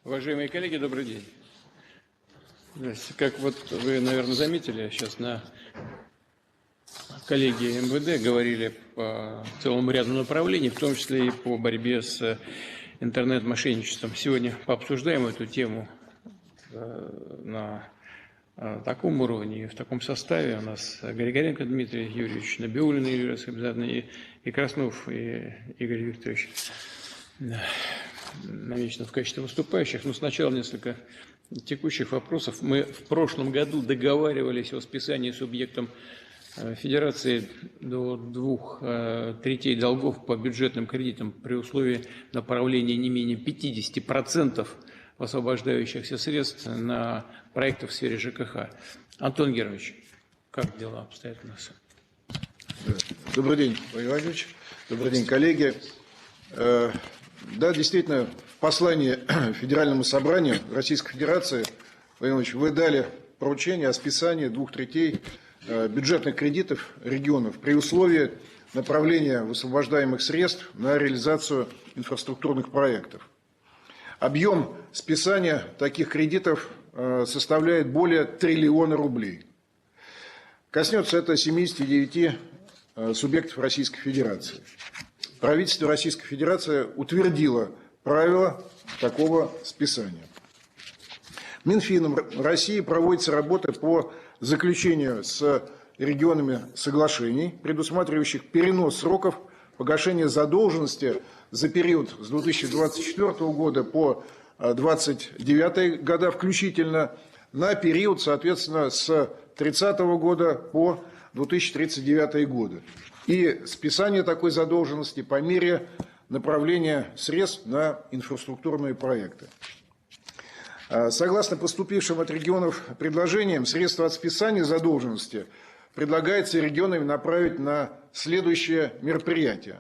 Уважаемые коллеги, добрый день. Как вот вы, наверное, заметили, сейчас на коллеги МВД говорили по целому ряду направлений, в том числе и по борьбе с интернет-мошенничеством. Сегодня пообсуждаем эту тему на таком уровне и в таком составе. У нас Григоренко Дмитрий Юрьевич, Набиуллина Юлия Скобзадна и Краснов и Игорь Викторович намечено в качестве выступающих. Но сначала несколько текущих вопросов. Мы в прошлом году договаривались о списании субъектам Федерации до 2/3 долгов по бюджетным кредитам при условии направления не менее 50% освобождающихся средств на проекты в сфере ЖКХ. Антон Георгиевич, как дела обстоят у нас? Добрый день, Владимир Владимирович. Добрый день, коллеги. Да, действительно, в послании Федеральному собранию Российской Федерации, Владимир Владимирович, вы дали поручение о списании 2/3 бюджетных кредитов регионов при условии направления высвобождаемых средств на реализацию инфраструктурных проектов. Объем списания таких кредитов составляет более триллиона рублей. Коснется это 79 субъектов Российской Федерации. Правительство Российской Федерации утвердило правила такого списания. Минфином России проводится работа по заключению с регионами соглашений, предусматривающих перенос сроков погашения задолженности за период с 2024 года по 2029 года включительно на период, соответственно, с 2030 года по 2039 годы. И списание такой задолженности по мере направления средств на инфраструктурные проекты. Согласно поступившим от регионов предложениям, средства от списания задолженности предлагается регионами направить на следующее мероприятие.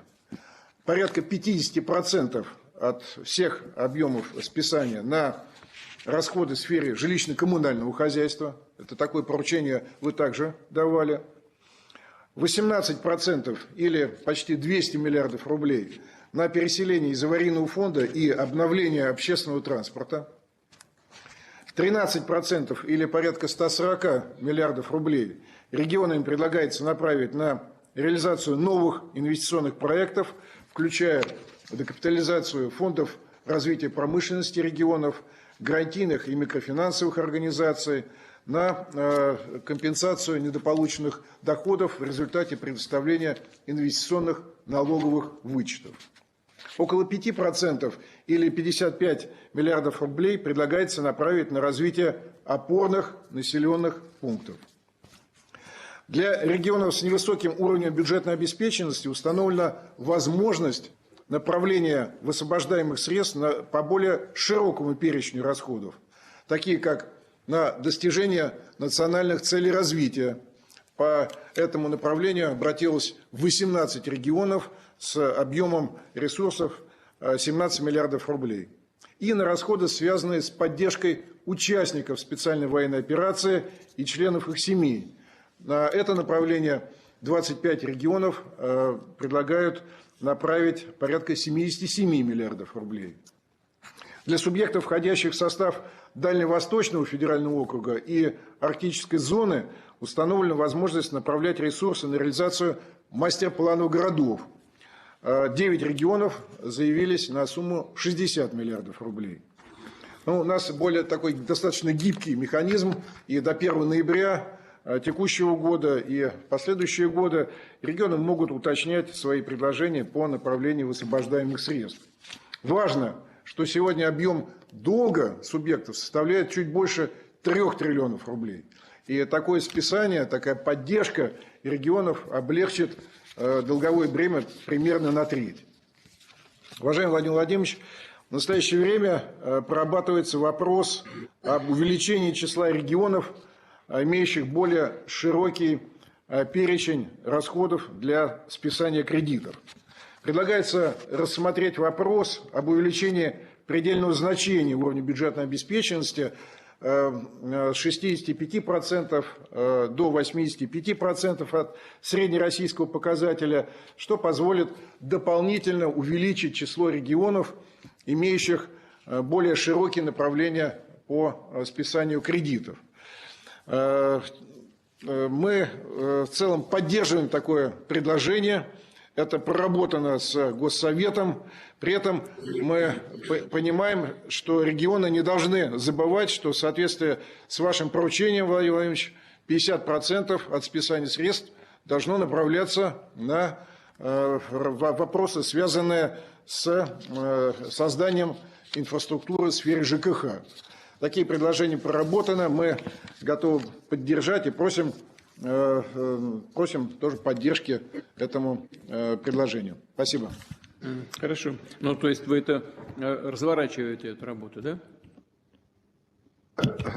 Порядка 50% от всех объемов списания на расходы в сфере жилищно-коммунального хозяйства. Это такое поручение вы также давали. 18% или почти 200 миллиардов рублей на переселение из аварийного фонда и обновление общественного транспорта. 13% или порядка 140 миллиардов рублей регионам предлагается направить на реализацию новых инвестиционных проектов, включая докапитализацию фондов развития промышленности регионов, гарантийных и микрофинансовых организаций, на компенсацию недополученных доходов в результате предоставления инвестиционных налоговых вычетов. Около 5% или 55 миллиардов рублей предлагается направить на развитие опорных населенных пунктов. Для регионов с невысоким уровнем бюджетной обеспеченности установлена возможность направления высвобождаемых средств по более широкому перечню расходов, такие как на достижение национальных целей развития. По этому направлению обратилось 18 регионов с объемом ресурсов 17 миллиардов рублей. И на расходы, связанные с поддержкой участников специальной военной операции и членов их семей. На это направление 25 регионов предлагают направить порядка 77 миллиардов рублей. Для субъектов, входящих в состав Дальневосточного федерального округа и Арктической зоны, установлена возможность направлять ресурсы на реализацию мастер-планов городов. 9 регионов заявились на сумму 60 миллиардов рублей. У нас более такой достаточно гибкий механизм, и до 1 ноября текущего года и последующие годы регионы могут уточнять свои предложения по направлению высвобождаемых средств. Важно, что сегодня объем долга субъектов составляет чуть больше 3 триллионов рублей. И такое списание, такая поддержка регионов облегчит долговое бремя примерно на треть. Уважаемый Владимир Владимирович, в настоящее время прорабатывается вопрос об увеличении числа регионов, имеющих более широкий перечень расходов для списания кредитов. Предлагается рассмотреть вопрос об увеличении предельного значения уровня бюджетной обеспеченности с 65% до 85% от среднероссийского показателя, что позволит дополнительно увеличить число регионов, имеющих более широкие направления по списанию кредитов. Мы в целом поддерживаем такое предложение. Это проработано с Госсоветом. При этом мы понимаем, что регионы не должны забывать, что в соответствии с вашим поручением, Владимир Владимирович, 50% от списания средств должно направляться на вопросы, связанные с созданием инфраструктуры в сфере ЖКХ. Такие предложения проработаны, мы готовы поддержать и просим тоже поддержки этому предложению. Спасибо. Хорошо. Ну, то есть вы это разворачиваете, эту работу, да?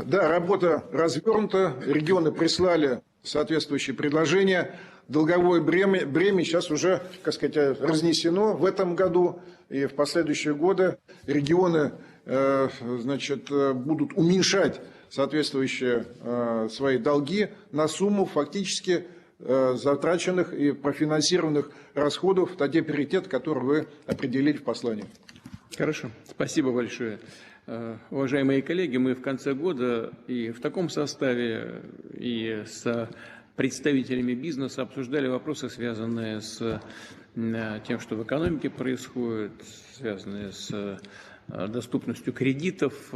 Да, работа развернута, регионы прислали соответствующие предложения. Долговое бремя сейчас уже, так сказать, разнесено в этом году, и в последующие годы регионы, значит, будут уменьшать соответствующие свои долги на сумму фактически затраченных и профинансированных расходов, на те приоритеты, которые вы определили в послании. Хорошо, спасибо большое. Уважаемые коллеги, мы в конце года и в таком составе, и с представителями бизнеса обсуждали вопросы, связанные с тем, что в экономике происходит, связанные с доступностью кредитов,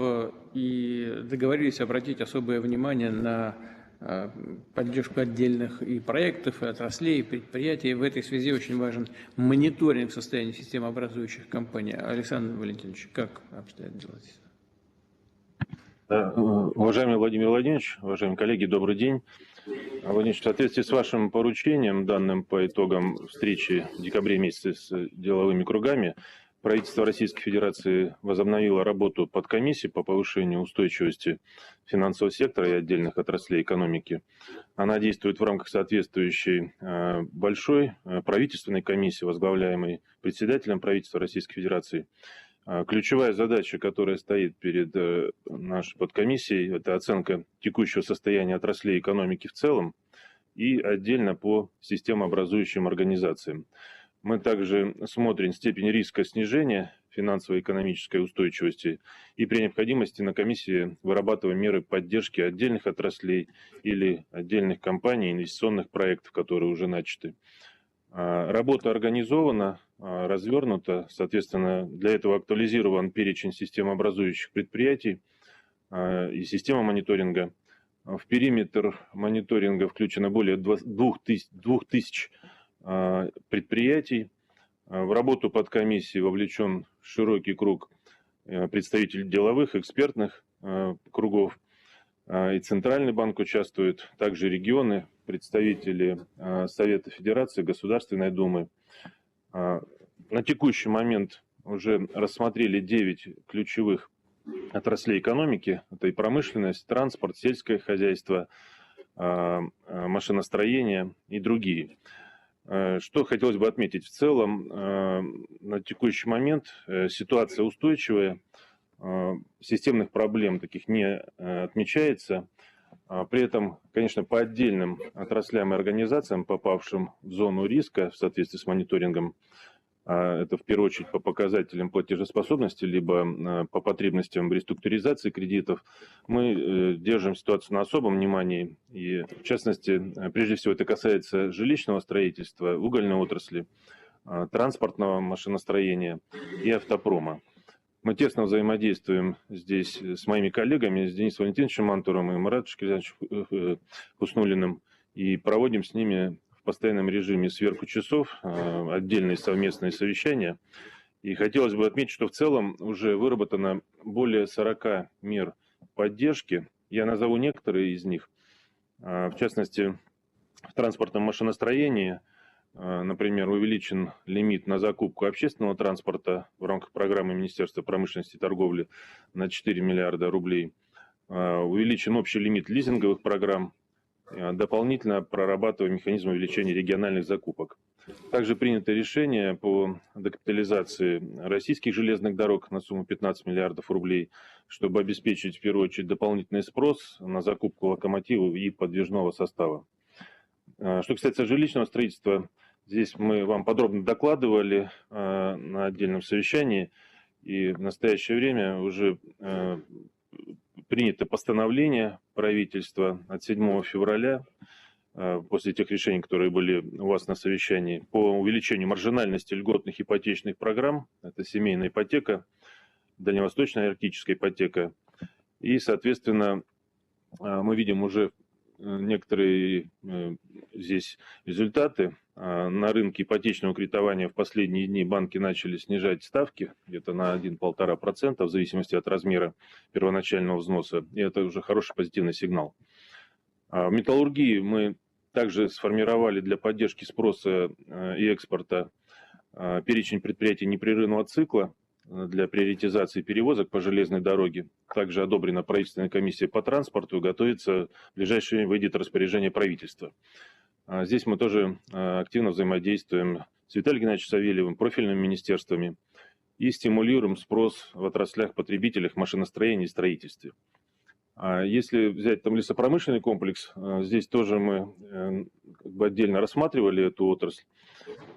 и договорились обратить особое внимание на поддержку отдельных и проектов, и отраслей, и предприятий. В этой связи очень важен мониторинг состояния системообразующих компаний. Александр Валентинович, как обстоят дела здесь? Уважаемый Владимир Владимирович, уважаемые коллеги, добрый день. Владимир, в соответствии с вашим поручением, данным по итогам встречи в декабре месяце с деловыми кругами, правительство Российской Федерации возобновило работу подкомиссии по повышению устойчивости финансового сектора и отдельных отраслей экономики. Она действует в рамках соответствующей большой правительственной комиссии, возглавляемой председателем правительства Российской Федерации. Ключевая задача, которая стоит перед нашей подкомиссией, это оценка текущего состояния отраслей экономики в целом и отдельно по системообразующим организациям. Мы также смотрим степень риска снижения финансово-экономической устойчивости и при необходимости на комиссии вырабатываем меры поддержки отдельных отраслей или отдельных компаний, инвестиционных проектов, которые уже начаты. Работа организована, развернута, соответственно, для этого актуализирован перечень системообразующих предприятий и система мониторинга. В периметр мониторинга включено более 2000 предприятий. В работу подкомиссии вовлечен широкий круг представителей деловых, экспертных кругов. И Центральный банк участвует, также регионы, представители Совета Федерации, Государственной Думы. На текущий момент уже рассмотрели 9 ключевых отраслей экономики. Это и промышленность, транспорт, сельское хозяйство, машиностроение и другие. Что хотелось бы отметить в целом, на текущий момент ситуация устойчивая, системных проблем таких не отмечается. При этом, конечно, по отдельным отраслям и организациям, попавшим в зону риска в соответствии с мониторингом, это в первую очередь по показателям платежеспособности, либо по потребностям в реструктуризации кредитов, мы держим ситуацию на особом внимании. И в частности, прежде всего это касается жилищного строительства, угольной отрасли, транспортного машиностроения и автопрома. Мы тесно взаимодействуем здесь с моими коллегами, с Денисом Валентиновичем Мантуровым и Маратом Шкирьяновичем Хуснуллиным, и проводим с ними в постоянном режиме сверку часов отдельные совместные совещания. И хотелось бы отметить, что в целом уже выработано более 40 мер поддержки. Я назову некоторые из них. В частности, в транспортном машиностроении, например, увеличен лимит на закупку общественного транспорта в рамках программы Министерства промышленности и торговли на 4 миллиарда рублей. Увеличен общий лимит лизинговых программ. Дополнительно прорабатываем механизм увеличения региональных закупок. Также принято решение по докапитализации российских железных дорог на сумму 15 миллиардов рублей, чтобы обеспечить в первую очередь дополнительный спрос на закупку локомотивов и подвижного состава. Что касается жилищного строительства, здесь мы вам подробно докладывали на отдельном совещании. И в настоящее время уже принято постановление правительства от 7 февраля, после тех решений, которые были у вас на совещании, по увеличению маржинальности льготных ипотечных программ. Это семейная ипотека, дальневосточная арктическая ипотека. И, соответственно, мы видим уже некоторые здесь результаты. На рынке ипотечного кредитования в последние дни банки начали снижать ставки где-то на 1–1,5% в зависимости от размера первоначального взноса. И это уже хороший позитивный сигнал. В металлургии мы также сформировали для поддержки спроса и экспорта перечень предприятий непрерывного цикла для приоритизации перевозок по железной дороге. Также одобрена правительственная комиссия по транспорту, готовится в ближайшее время выйдет распоряжение правительства. Здесь мы тоже активно взаимодействуем с Виталием Геннадьевичем Савельевым, профильными министерствами и стимулируем спрос в отраслях потребителях машиностроения и строительстве. Если взять там лесопромышленный комплекс, здесь тоже мы отдельно рассматривали эту отрасль.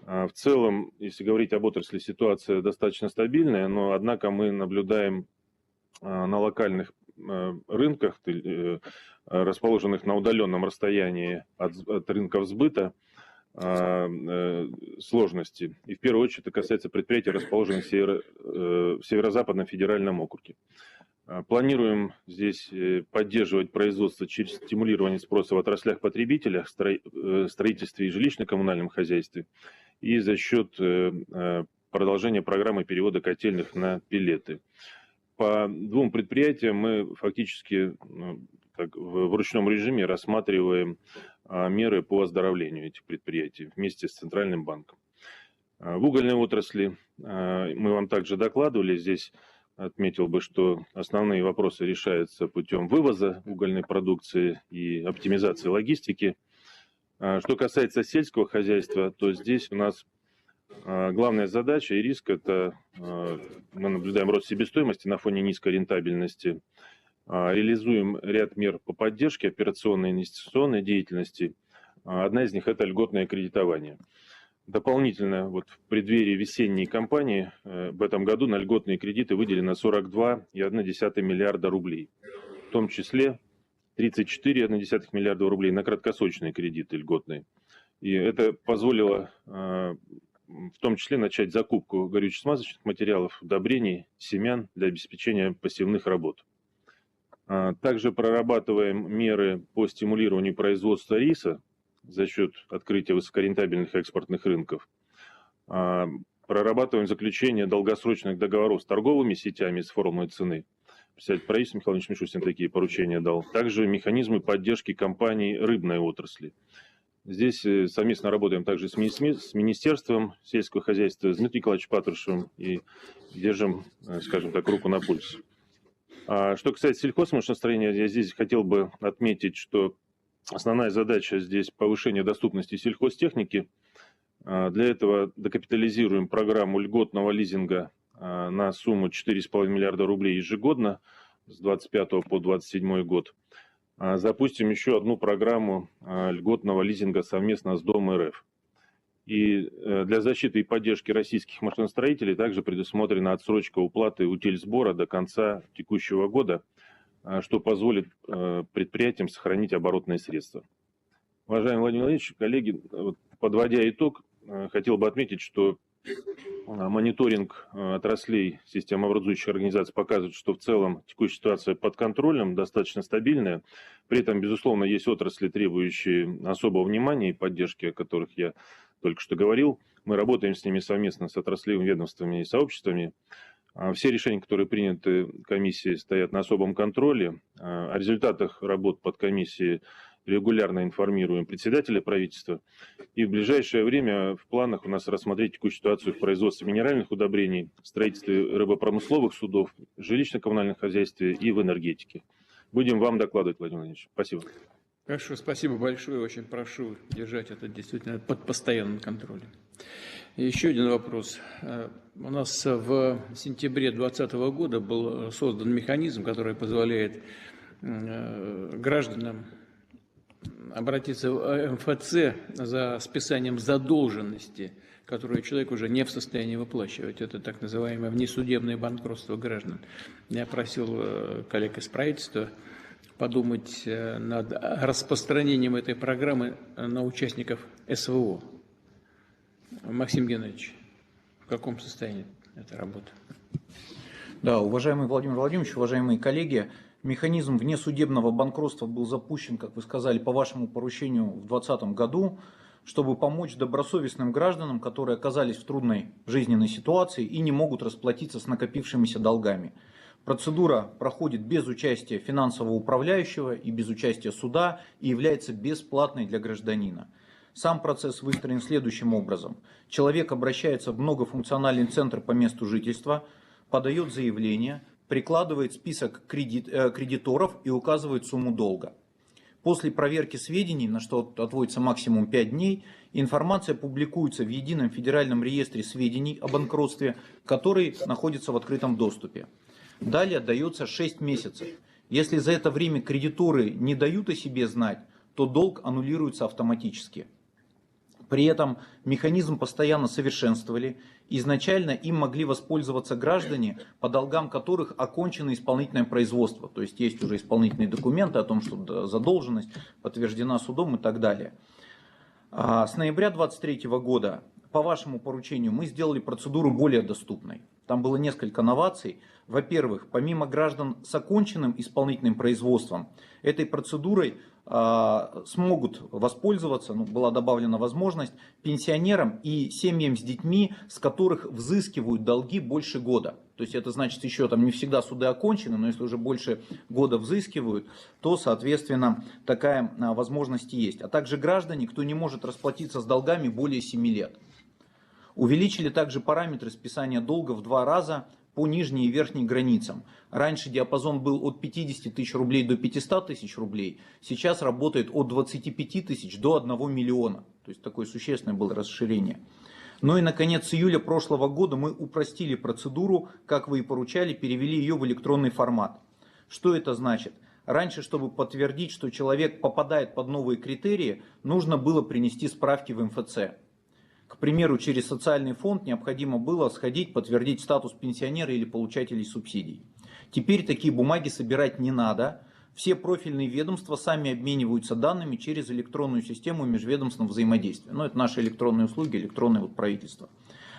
В целом, если говорить об отрасли, ситуация достаточно стабильная, но однако мы наблюдаем на локальных рынках, расположенных на удаленном расстоянии от рынков сбыта, сложности. И в первую очередь это касается предприятий, расположенных в Северо-Западном федеральном округе. Планируем здесь поддерживать производство через стимулирование спроса в отраслях потребителях, строительстве и жилищно-коммунальном хозяйстве и за счет продолжения программы перевода котельных на пеллеты. По двум предприятиям мы фактически в ручном режиме рассматриваем меры по оздоровлению этих предприятий вместе с Центральным банком. В угольной отрасли мы вам также докладывали. Здесь отметил бы, что основные вопросы решаются путем вывоза угольной продукции и оптимизации логистики. Что касается сельского хозяйства, то здесь у нас главная задача и риск – это мы наблюдаем рост себестоимости на фоне низкой рентабельности, реализуем ряд мер по поддержке операционной и инвестиционной деятельности. Одна из них – это льготное кредитование. Дополнительно в преддверии весенней кампании в этом году на льготные кредиты выделено 42,1 миллиарда рублей, в том числе 34,1 миллиарда рублей на краткосрочные кредиты льготные. И это позволило в том числе начать закупку горюче-смазочных материалов, удобрений, семян для обеспечения посевных работ. Также прорабатываем меры по стимулированию производства риса за счет открытия высокорентабельных экспортных рынков. Прорабатываем заключение долгосрочных договоров с торговыми сетями с формулой цены. Представитель правительства Михаил Ильич Мишустин такие поручения дал. Также механизмы поддержки компаний рыбной отрасли. Здесь совместно работаем также с Министерством сельского хозяйства, с Дмитрием Николаевичем Патрушевым и держим, скажем так, руку на пульсе. Что касается сельхозмашиностроения, я здесь хотел бы отметить, что основная задача здесь повышение доступности сельхозтехники. Для этого докапитализируем программу льготного лизинга на сумму 4,5 миллиарда рублей ежегодно с 2025 по 2027 год. Запустим еще одну программу льготного лизинга совместно с Дом РФ. И для защиты и поддержки российских машиностроителей также предусмотрена отсрочка уплаты утильсбора до конца текущего года, что позволит предприятиям сохранить оборотные средства. Уважаемый Владимир Владимирович, коллеги, подводя итог, хотел бы отметить, что мониторинг отраслей системообразующих организаций показывает, что в целом текущая ситуация под контролем, достаточно стабильная. При этом, безусловно, есть отрасли, требующие особого внимания и поддержки, о которых я только что говорил. Мы работаем с ними совместно с отраслевыми ведомствами и сообществами. Все решения, которые приняты комиссией, стоят на особом контроле. О результатах работ подкомиссии регулярно информируем председателя правительства. И в ближайшее время в планах у нас рассмотреть текущую ситуацию в производстве минеральных удобрений, строительстве рыбопромысловых судов, жилищно-коммунальном хозяйстве и в энергетике. Будем вам докладывать, Владимир Владимирович. Спасибо. Хорошо, спасибо большое. Очень прошу держать это действительно под постоянным контролем. И еще один вопрос. У нас в сентябре 2020 года был создан механизм, который позволяет гражданам обратиться в МФЦ за списанием задолженности, которую человек уже не в состоянии выплачивать. Это так называемое внесудебное банкротство граждан. Я просил коллег из правительства подумать над распространением этой программы на участников СВО. Максим Геннадьевич, в каком состоянии эта работа? Да, уважаемый Владимир Владимирович, уважаемые коллеги, механизм внесудебного банкротства был запущен, как вы сказали, по вашему поручению в 2020 году, чтобы помочь добросовестным гражданам, которые оказались в трудной жизненной ситуации и не могут расплатиться с накопившимися долгами. Процедура проходит без участия финансового управляющего и без участия суда и является бесплатной для гражданина. Сам процесс выстроен следующим образом. Человек обращается в многофункциональный центр по месту жительства, подает заявление, прикладывает список кредиторов и указывает сумму долга. После проверки сведений, на что отводится максимум 5 дней, информация публикуется в Едином федеральном реестре сведений о банкротстве, который находится в открытом доступе. Далее дается 6 месяцев. Если за это время кредиторы не дают о себе знать, то долг аннулируется автоматически. При этом механизм постоянно совершенствовали. Изначально им могли воспользоваться граждане, по долгам которых окончено исполнительное производство. То есть есть уже исполнительные документы о том, что задолженность подтверждена судом и так далее. С ноября 2023 года по вашему поручению мы сделали процедуру более доступной. Там было несколько новаций. Во-первых, помимо граждан с оконченным исполнительным производством, этой процедурой смогут воспользоваться, была добавлена возможность, пенсионерам и семьям с детьми, с которых взыскивают долги больше года. То есть это значит, еще там не всегда суды окончены, но если уже больше года взыскивают, то, соответственно, такая возможность есть. А также граждане, кто не может расплатиться с долгами более 7 лет. Увеличили также параметры списания долга в 2 раза по нижней и верхней границам. Раньше диапазон был от 50 тысяч рублей до 500 тысяч рублей. Сейчас работает от 25 тысяч до 1 миллиона. То есть такое существенное было расширение. Ну и, наконец, с июля прошлого года мы упростили процедуру, как вы и поручали, перевели ее в электронный формат. Что это значит? Раньше, чтобы подтвердить, что человек попадает под новые критерии, нужно было принести справки в МФЦ. К примеру, через социальный фонд необходимо было сходить, подтвердить статус пенсионера или получателей субсидий. Теперь такие бумаги собирать не надо. Все профильные ведомства сами обмениваются данными через электронную систему межведомственного взаимодействия. Это наши электронные услуги, электронное правительство.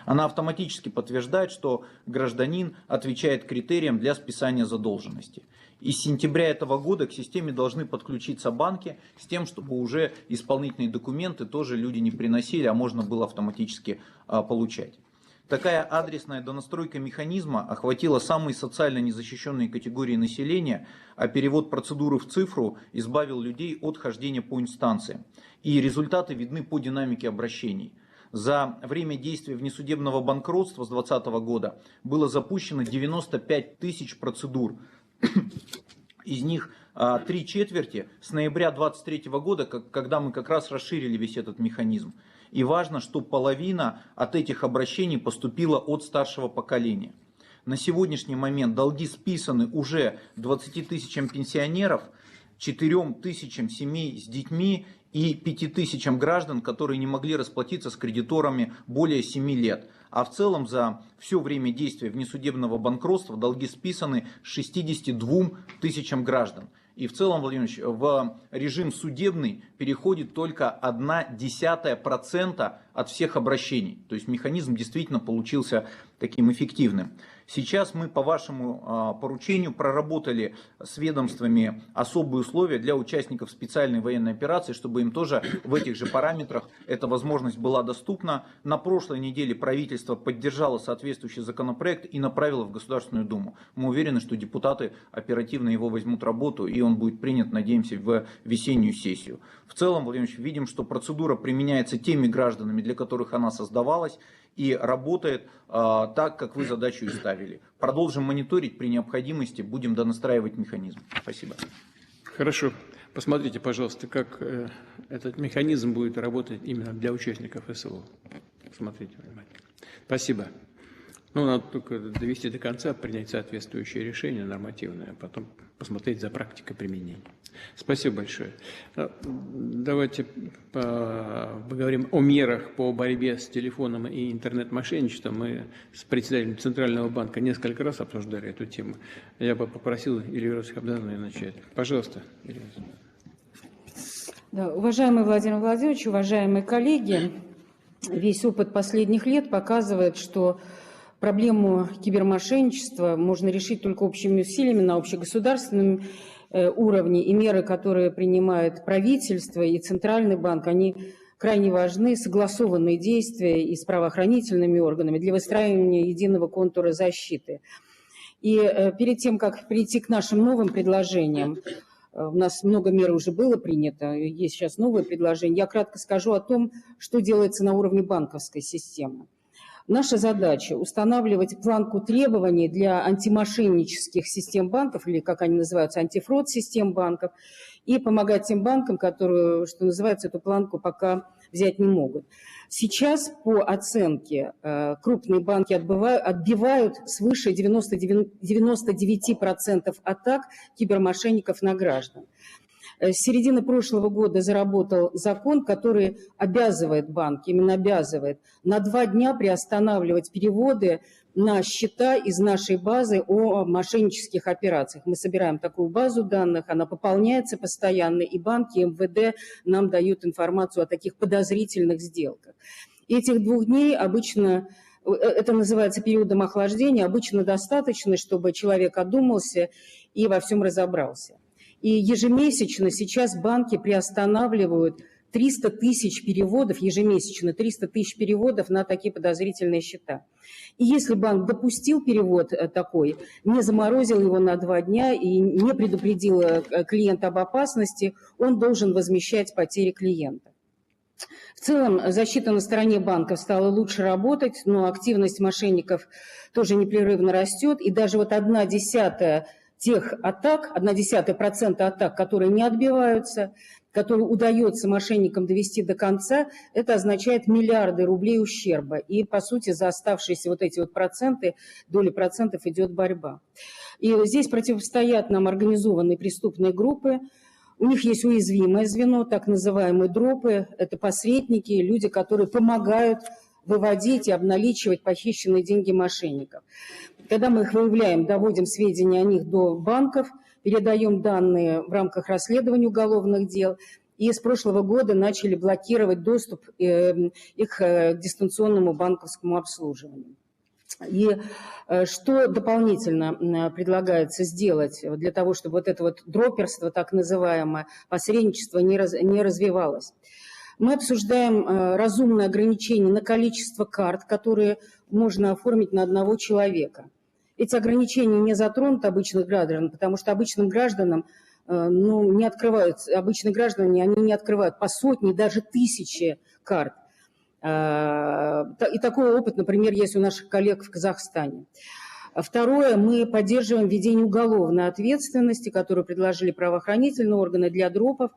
Она автоматически подтверждает, что гражданин отвечает критериям для списания задолженности. И с сентября этого года к системе должны подключиться банки с тем, чтобы уже исполнительные документы тоже люди не приносили, а можно было автоматически получать. Такая адресная донастройка механизма охватила самые социально незащищенные категории населения, а перевод процедуры в цифру избавил людей от хождения по инстанциям. И результаты видны по динамике обращений. За время действия внесудебного банкротства с 2020 года было запущено 95 тысяч процедур. Из них 3/4 с ноября 2023 года, когда мы как раз расширили весь этот механизм. И важно, что половина от этих обращений поступила от старшего поколения. На сегодняшний момент долги списаны уже 20 тысячам пенсионеров, 4 тысячам семей с детьми и 5 тысячам граждан, которые не могли расплатиться с кредиторами более 7 лет. А в целом за все время действия внесудебного банкротства долги списаны 62 тысячам граждан. И в целом, Владимир Ильич, в режим судебный переходит только 0,1% от всех обращений. То есть механизм действительно получился таким эффективным. Сейчас мы по вашему поручению проработали с ведомствами особые условия для участников специальной военной операции, чтобы им тоже в этих же параметрах эта возможность была доступна. На прошлой неделе правительство поддержало соответствующий законопроект и направило в Государственную Думу. Мы уверены, что депутаты оперативно его возьмут в работу, и он будет принят, надеемся, в весеннюю сессию. В целом, Владимир Ильич, видим, что процедура применяется теми гражданами, для которых она создавалась, и работает так, как вы задачу и ставили. Продолжим мониторить, при необходимости будем донастраивать механизм. Спасибо. Хорошо. Посмотрите, пожалуйста, как этот механизм будет работать именно для участников СВО. Смотрите внимательно. Спасибо. Ну, надо только довести до конца, принять соответствующее решение нормативное, а потом посмотреть за практикой применения. Спасибо большое. Давайте поговорим о мерах по борьбе с телефоном и интернет-мошенничеством. Мы с председателем Центрального банка несколько раз обсуждали эту тему. Я бы попросил Эльвиру Сахабзановну начать. Пожалуйста, Эльвира. Да, уважаемый Владимир Владимирович, уважаемые коллеги, весь опыт последних лет показывает, что проблему кибермошенничества можно решить только общими усилиями на общегосударственном уровне, и меры, которые принимает правительство и Центральный банк, они крайне важны, согласованные действия и с правоохранительными органами для выстраивания единого контура защиты. И перед тем, как перейти к нашим новым предложениям, у нас много мер уже было принято, есть сейчас новые предложения, я кратко скажу о том, что делается на уровне банковской системы. Наша задача – устанавливать планку требований для антимошеннических систем банков, или, как они называются, антифрод-систем банков, и помогать тем банкам, которые, что называется, эту планку пока взять не могут. Сейчас, по оценке, крупные банки отбивают свыше 99% атак кибермошенников на граждан. С середины прошлого года заработал закон, который обязывает банки, именно обязывает, на 2 дня приостанавливать переводы на счета из нашей базы о мошеннических операциях. Мы собираем такую базу данных, она пополняется постоянно, и банки, и МВД нам дают информацию о таких подозрительных сделках. И этих 2 дней обычно, это называется периодом охлаждения, обычно достаточно, чтобы человек одумался и во всем разобрался. И ежемесячно сейчас банки приостанавливают 300 тысяч переводов, ежемесячно 300 тысяч переводов на такие подозрительные счета. И если банк допустил перевод такой, не заморозил его на 2 дня и не предупредил клиента об опасности, он должен возмещать потери клиента. В целом защита на стороне банков стала лучше работать, но активность мошенников тоже непрерывно растет, и даже вот 1/10 тех атак, 0,1% атак, которые не отбиваются, которые удается мошенникам довести до конца, это означает миллиарды рублей ущерба. И, по сути, за оставшиеся вот эти вот проценты, доли процентов идет борьба. И здесь противостоят нам организованные преступные группы. У них есть уязвимое звено, так называемые дропы. Это посредники, люди, которые помогают выводить и обналичивать похищенные деньги мошенников. Когда мы их выявляем, доводим сведения о них до банков, передаем данные в рамках расследования уголовных дел, и с прошлого года начали блокировать доступ их к дистанционному банковскому обслуживанию. И что дополнительно предлагается сделать для того, чтобы вот это вот дроперство, так называемое, посредничество не развивалось? Мы обсуждаем разумное ограничение на количество карт, которые можно оформить на одного человека. Эти ограничения не затронут обычных граждан, потому что обычным гражданам не открывают, обычные граждане они не открывают по сотни, даже тысячи карт. И такой опыт, например, есть у наших коллег в Казахстане. Второе, мы поддерживаем введение уголовной ответственности, которую предложили правоохранительные органы для дропов.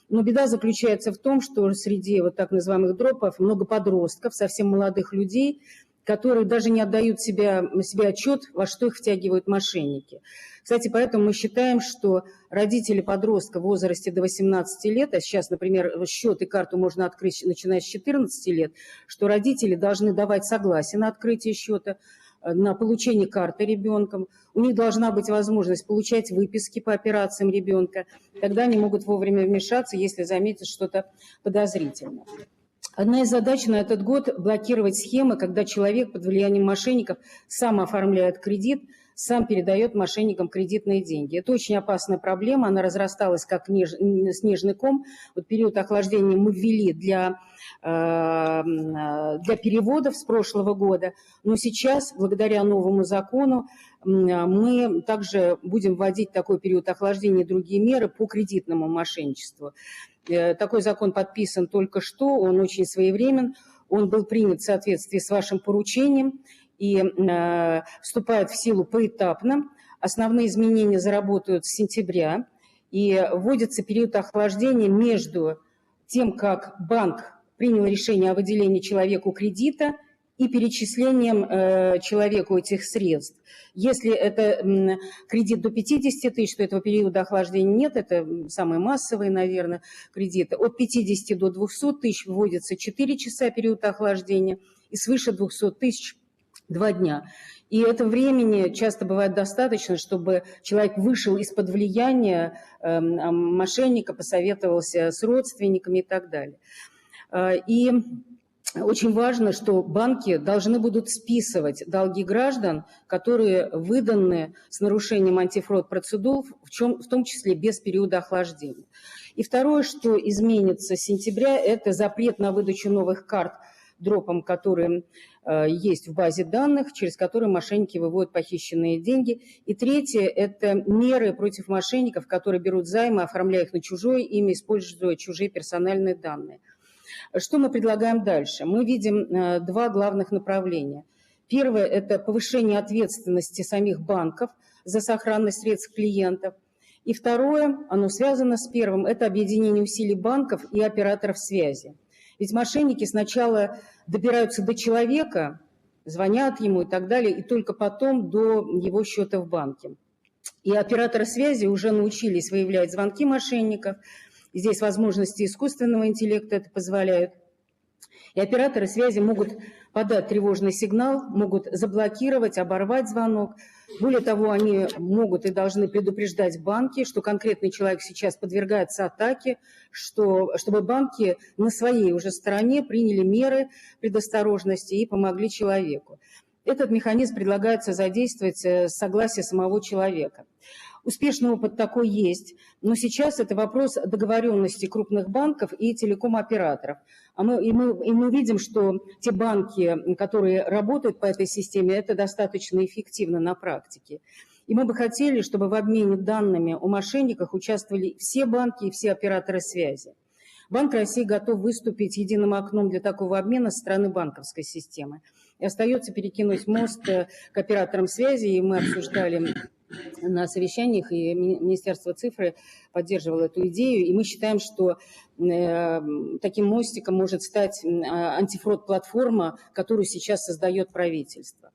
Но беда заключается в том, что среди вот так называемых дропов много подростков, совсем молодых людей, которые даже не отдают себе отчет, во что их втягивают мошенники. Кстати, поэтому мы считаем, что родители подростка в возрасте до 18 лет, а сейчас, например, счет и карту можно открыть, начиная с 14 лет, что родители должны давать согласие на открытие счета, на получение карты ребенком. У них должна быть возможность получать выписки по операциям ребенка. Тогда они могут вовремя вмешаться, если заметят что-то подозрительное. Одна из задач на этот год – блокировать схемы, когда человек под влиянием мошенников сам оформляет кредит, сам передает мошенникам кредитные деньги. Это очень опасная проблема, она разрасталась как снежный ком. Вот период охлаждения мы ввели для переводов с прошлого года, но сейчас, благодаря новому закону, мы также будем вводить такой период охлаждения и другие меры по кредитному мошенничеству. Такой закон подписан только что, он очень своевремен, он был принят в соответствии с вашим поручением и вступает в силу поэтапно. Основные изменения заработают с сентября, и вводится период охлаждения между тем, как банк принял решение о выделении человеку кредита, и перечислением человеку этих средств. Если это кредит до 50 тысяч, то этого периода охлаждения нет, это самые массовые, наверное, кредиты. От 50 до 200 тысяч вводится 4 часа период охлаждения и свыше 200 тысяч 2 дня. И этого времени часто бывает достаточно, чтобы человек вышел из-под влияния мошенника, посоветовался с родственниками и так далее. И очень важно, что банки должны будут списывать долги граждан, которые выданы с нарушением антифрод-процедур, в том числе без периода охлаждения. И второе, что изменится с сентября, это запрет на выдачу новых карт дропом, которые есть в базе данных, через которые мошенники выводят похищенные деньги. И третье – это меры против мошенников, которые берут займы, оформляя их на чужое имя, используя чужие персональные данные. Что мы предлагаем дальше? Мы видим два главных направления. Первое – это повышение ответственности самих банков за сохранность средств клиентов. И второе, оно связано с первым, это объединение усилий банков и операторов связи. Ведь мошенники сначала добираются до человека, звонят ему и так далее, и только потом до его счета в банке. И операторы связи уже научились выявлять звонки мошенников. Здесь возможности искусственного интеллекта это позволяют. И операторы связи могут подать тревожный сигнал, могут заблокировать, оборвать звонок. Более того, они могут и должны предупреждать банки, что конкретный человек сейчас подвергается атаке, чтобы банки на своей уже стороне приняли меры предосторожности и помогли человеку. Этот механизм предлагается задействовать с согласия самого человека. Успешный опыт такой есть, но сейчас это вопрос договоренности крупных банков и телеком-операторов. И мы видим, что те банки, которые работают по этой системе, это достаточно эффективно на практике. И мы бы хотели, чтобы в обмене данными о мошенниках участвовали все банки и все операторы связи. Банк России готов выступить единым окном для такого обмена со стороны банковской системы. И остается перекинуть мост к операторам связи, и мы обсуждали на совещаниях, и Министерство цифры поддерживало эту идею, и мы считаем, что таким мостиком может стать антифрод-платформа, которую сейчас создает правительство.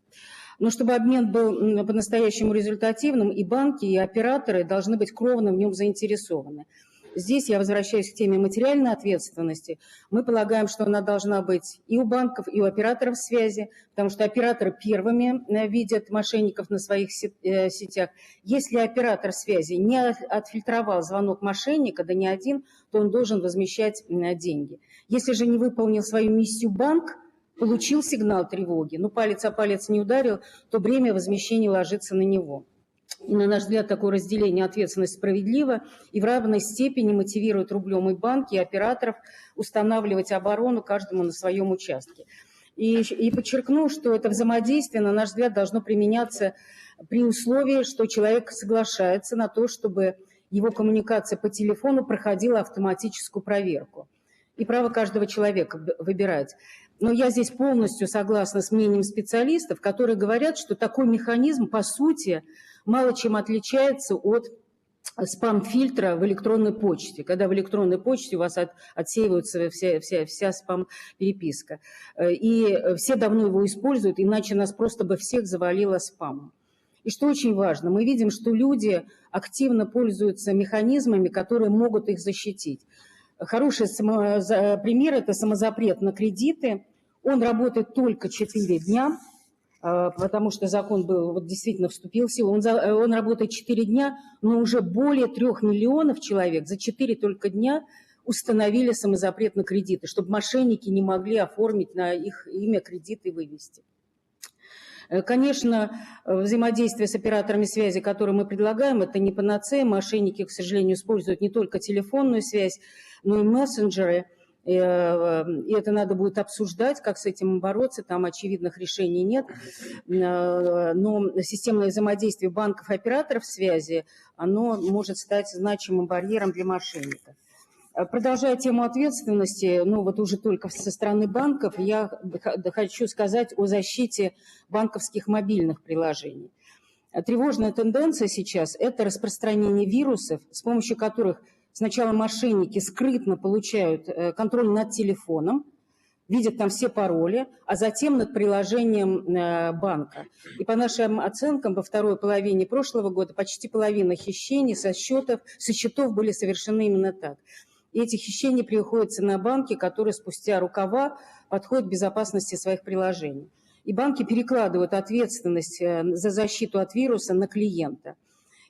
Но чтобы обмен был по-настоящему результативным, и банки, и операторы должны быть кровно в нем заинтересованы. Здесь я возвращаюсь к теме материальной ответственности. Мы полагаем, что она должна быть и у банков, и у операторов связи, потому что операторы первыми видят мошенников на своих сетях. Если оператор связи не отфильтровал звонок мошенника, да не один, то он должен возмещать деньги. Если же не выполнил свою миссию банк, получил сигнал тревоги, но палец о палец не ударил, то бремя возмещения ложится на него. И, на наш взгляд, такое разделение ответственности справедливо и в равной степени мотивирует рублем и банки, и операторов устанавливать оборону каждому на своем участке. И подчеркну, что это взаимодействие, на наш взгляд, должно применяться при условии, что человек соглашается на то, чтобы его коммуникация по телефону проходила автоматическую проверку. И право каждого человека выбирать. Но я здесь полностью согласна с мнением специалистов, которые говорят, что такой механизм, по сути, мало чем отличается от спам-фильтра в электронной почте, когда в электронной почте у вас отсеивается вся спам-переписка. И все давно его используют, иначе нас просто бы всех завалило спамом. И что очень важно, мы видим, что люди активно пользуются механизмами, которые могут их защитить. Хороший пример – это самозапрет на кредиты. Он работает только 4 дня, потому что закон был, действительно вступил в силу. Он работает 4 дня, но уже более 3 миллионов человек за 4 только дня установили самозапрет на кредиты, чтобы мошенники не могли оформить на их имя кредиты и вывести. Конечно, взаимодействие с операторами связи, которые мы предлагаем, это не панацея. Мошенники, к сожалению, используют не только телефонную связь, но и мессенджеры. И это надо будет обсуждать, как с этим бороться. Там очевидных решений нет. Но системное взаимодействие банков и операторов связи, оно может стать значимым барьером для мошенников. Продолжая тему ответственности, вот уже только со стороны банков, я хочу сказать о защите банковских мобильных приложений. Тревожная тенденция сейчас – это распространение вирусов, с помощью которых сначала мошенники скрытно получают контроль над телефоном, видят там все пароли, а затем над приложением банка. И по нашим оценкам, во второй половине прошлого года почти половина хищений со счетов были совершены именно так. И эти хищения приходятся на банки, которые спустя рукава подходят к безопасности своих приложений. И банки перекладывают ответственность за защиту от вируса на клиента.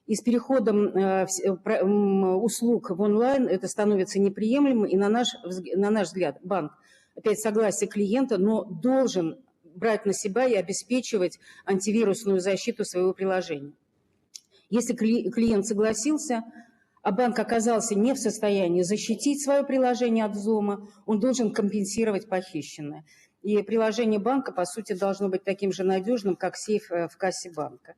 И с переходом услуг в онлайн это становится неприемлемым, и на наш взгляд банк, опять согласие клиента, но должен брать на себя и обеспечивать антивирусную защиту своего приложения. Если клиент согласился, а банк оказался не в состоянии защитить свое приложение от взлома, он должен компенсировать похищенное. И приложение банка, по сути, должно быть таким же надежным, как сейф в кассе банка.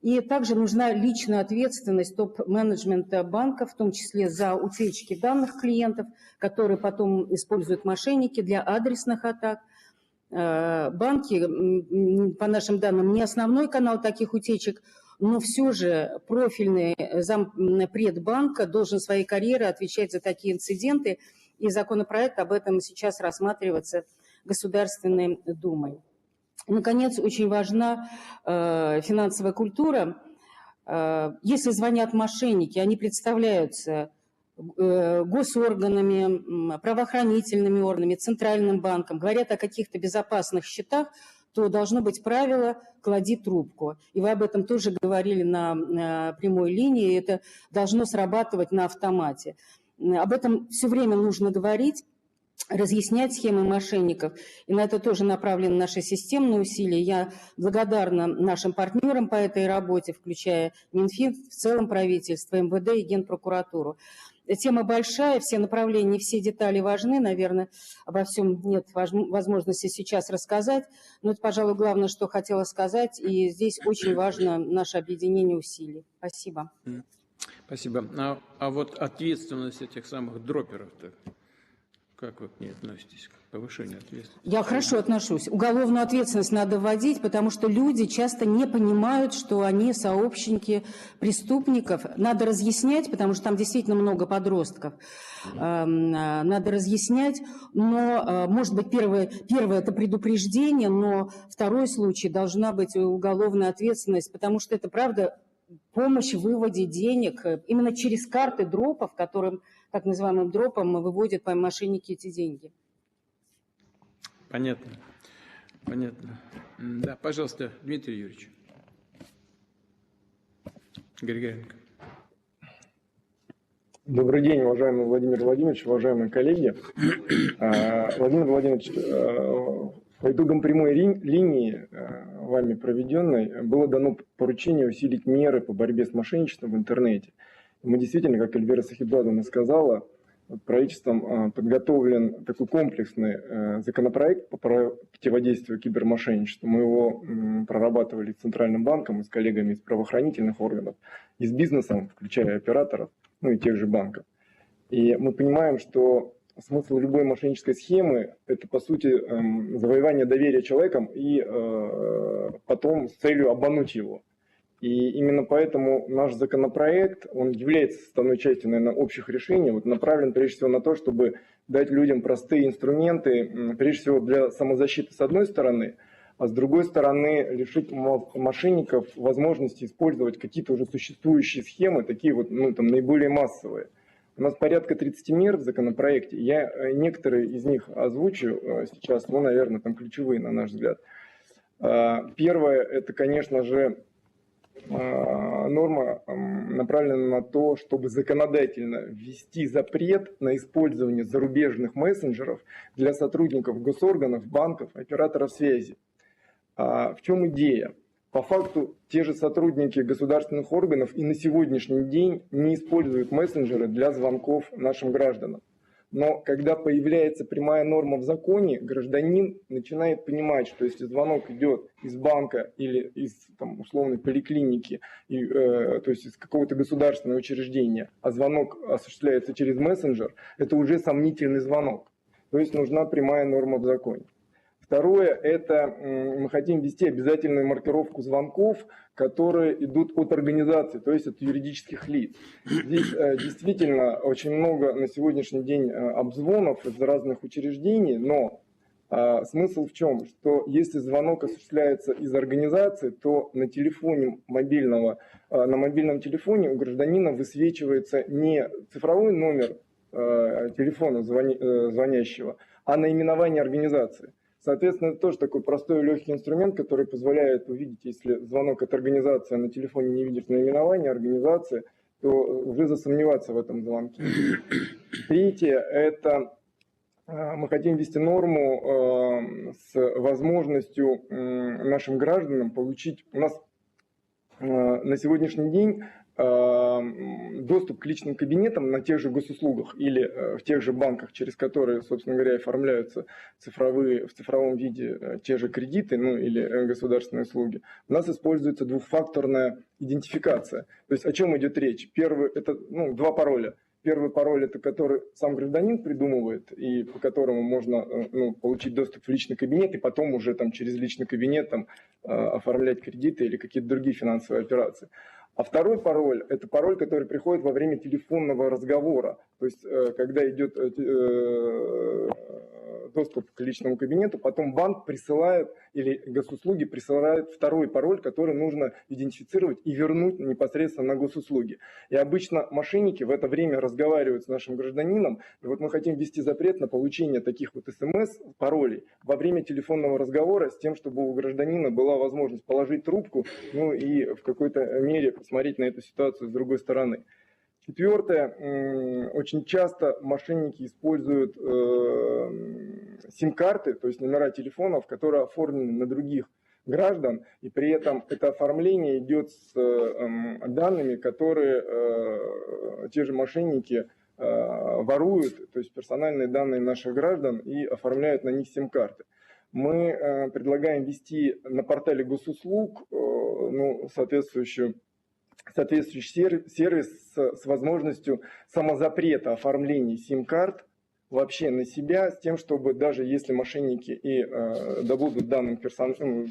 И также нужна личная ответственность топ-менеджмента банка, в том числе за утечки данных клиентов, которые потом используют мошенники для адресных атак. Банки, по нашим данным, не основной канал таких утечек, но все же профильный зампред банка должен своей карьерой отвечать за такие инциденты, и законопроект об этом сейчас рассматривается Государственной Думой. Наконец, очень важна финансовая культура. Если звонят мошенники, они представляются госорганами, правоохранительными органами, Центральным банком, говорят о каких-то безопасных счетах, то должно быть правило «клади трубку». И вы об этом тоже говорили на прямой линии, и это должно срабатывать на автомате. Об этом все время нужно говорить, разъяснять схемы мошенников. И на это тоже направлены наши системные усилия. Я благодарна нашим партнерам по этой работе, включая Минфин, в целом правительство, МВД и Генпрокуратуру. Тема большая, все направления, все детали важны. Наверное, обо всем нет возможности сейчас рассказать. Но это, пожалуй, главное, что хотела сказать. И здесь очень важно наше объединение усилий. Спасибо. Спасибо. А вот ответственность этих самых дроперов-то, как вы к ней относитесь, к повышению ответственности? Я хорошо отношусь. Уголовную ответственность надо вводить, потому что люди часто не понимают, что они сообщники преступников. Надо разъяснять, потому что там действительно много подростков. Надо разъяснять, но, может быть, первое это предупреждение, но второй случай должна быть уголовная ответственность, потому что это, правда, помощь в выводе денег именно через карты дропов, которым, так называемым дропом, выводят мошенники эти деньги. Понятно. Понятно. Да, пожалуйста, Дмитрий Юрьевич. Григоренко. Добрый день, уважаемый Владимир Владимирович, уважаемые коллеги. Владимир Владимирович, по итогам прямой линии, вами проведенной, было дано поручение усилить меры по борьбе с мошенничеством в интернете. Мы действительно, как Эльвира Сахибзадовна сказала, правительством подготовлен такой комплексный законопроект по противодействию кибермошенничеству. Мы его прорабатывали с Центральным банком и с коллегами из правоохранительных органов, и с бизнесом, включая операторов, ну и тех же банков. И мы понимаем, что смысл любой мошеннической схемы – это, по сути, завоевание доверия человеком и потом с целью обмануть его. И именно поэтому наш законопроект, он является составной частью, наверное, общих решений, вот направлен прежде всего на то, чтобы дать людям простые инструменты, прежде всего для самозащиты с одной стороны, а с другой стороны лишить мошенников возможности использовать какие-то уже существующие схемы, такие вот, ну, там, наиболее массовые. У нас порядка 30 мер в законопроекте, я некоторые из них озвучу сейчас, ну, наверное, там ключевые, на наш взгляд. Первое, это, конечно же, норма направлена на то, чтобы законодательно ввести запрет на использование зарубежных мессенджеров для сотрудников госорганов, банков, операторов связи. В чем идея? По факту те же сотрудники государственных органов и на сегодняшний день не используют мессенджеры для звонков нашим гражданам. Но когда появляется прямая норма в законе, гражданин начинает понимать, что если звонок идет из банка или из там, условной поликлиники, то есть из какого-то государственного учреждения, а звонок осуществляется через мессенджер, это уже сомнительный звонок. То есть нужна прямая норма в законе. Второе, это мы хотим ввести обязательную маркировку звонков, которые идут от организаций, то есть от юридических лиц. Здесь действительно очень много на сегодняшний день обзвонов из разных учреждений, но Смысл в чем? Что если звонок осуществляется из организации, то на мобильном телефоне у гражданина высвечивается не цифровой номер телефона звонящего, а наименование организации. Соответственно, это тоже такой простой и легкий инструмент, который позволяет увидеть, если звонок от организации, а на телефоне не видишь наименование организации, то уже засомневаться в этом звонке. Третье – это мы хотим ввести норму с возможностью нашим гражданам получить. У нас на сегодняшний день доступ к личным кабинетам на тех же госуслугах или в тех же банках, через которые, собственно говоря, оформляются в цифровом виде те же кредиты, ну или государственные услуги, у нас используется двухфакторная идентификация. То есть о чем идет речь? Первый – это два пароля. Первый пароль – это который сам гражданин придумывает, и по которому можно получить доступ в личный кабинет, и потом уже через личный кабинет оформлять кредиты или какие-то другие финансовые операции. А второй пароль – это пароль, который приходит во время телефонного разговора. То есть, когда идет доступ к личному кабинету, потом банк присылает или госуслуги присылают второй пароль, который нужно идентифицировать и вернуть непосредственно на госуслуги. И обычно мошенники в это время разговаривают с нашим гражданином. И вот мы хотим ввести запрет на получение таких вот СМС-паролей во время телефонного разговора с тем, чтобы у гражданина была возможность положить трубку, и в какой-то мере посмотреть на эту ситуацию с другой стороны. Четвертое, очень часто мошенники используют сим-карты, то есть номера телефонов, которые оформлены на других граждан, и при этом это оформление идет с данными, которые те же мошенники воруют, то есть персональные данные наших граждан, и оформляют на них сим-карты. Мы предлагаем ввести на портале госуслуг соответствующий сервис с возможностью самозапрета оформления сим-карт вообще на себя, с тем, чтобы даже если мошенники и добудут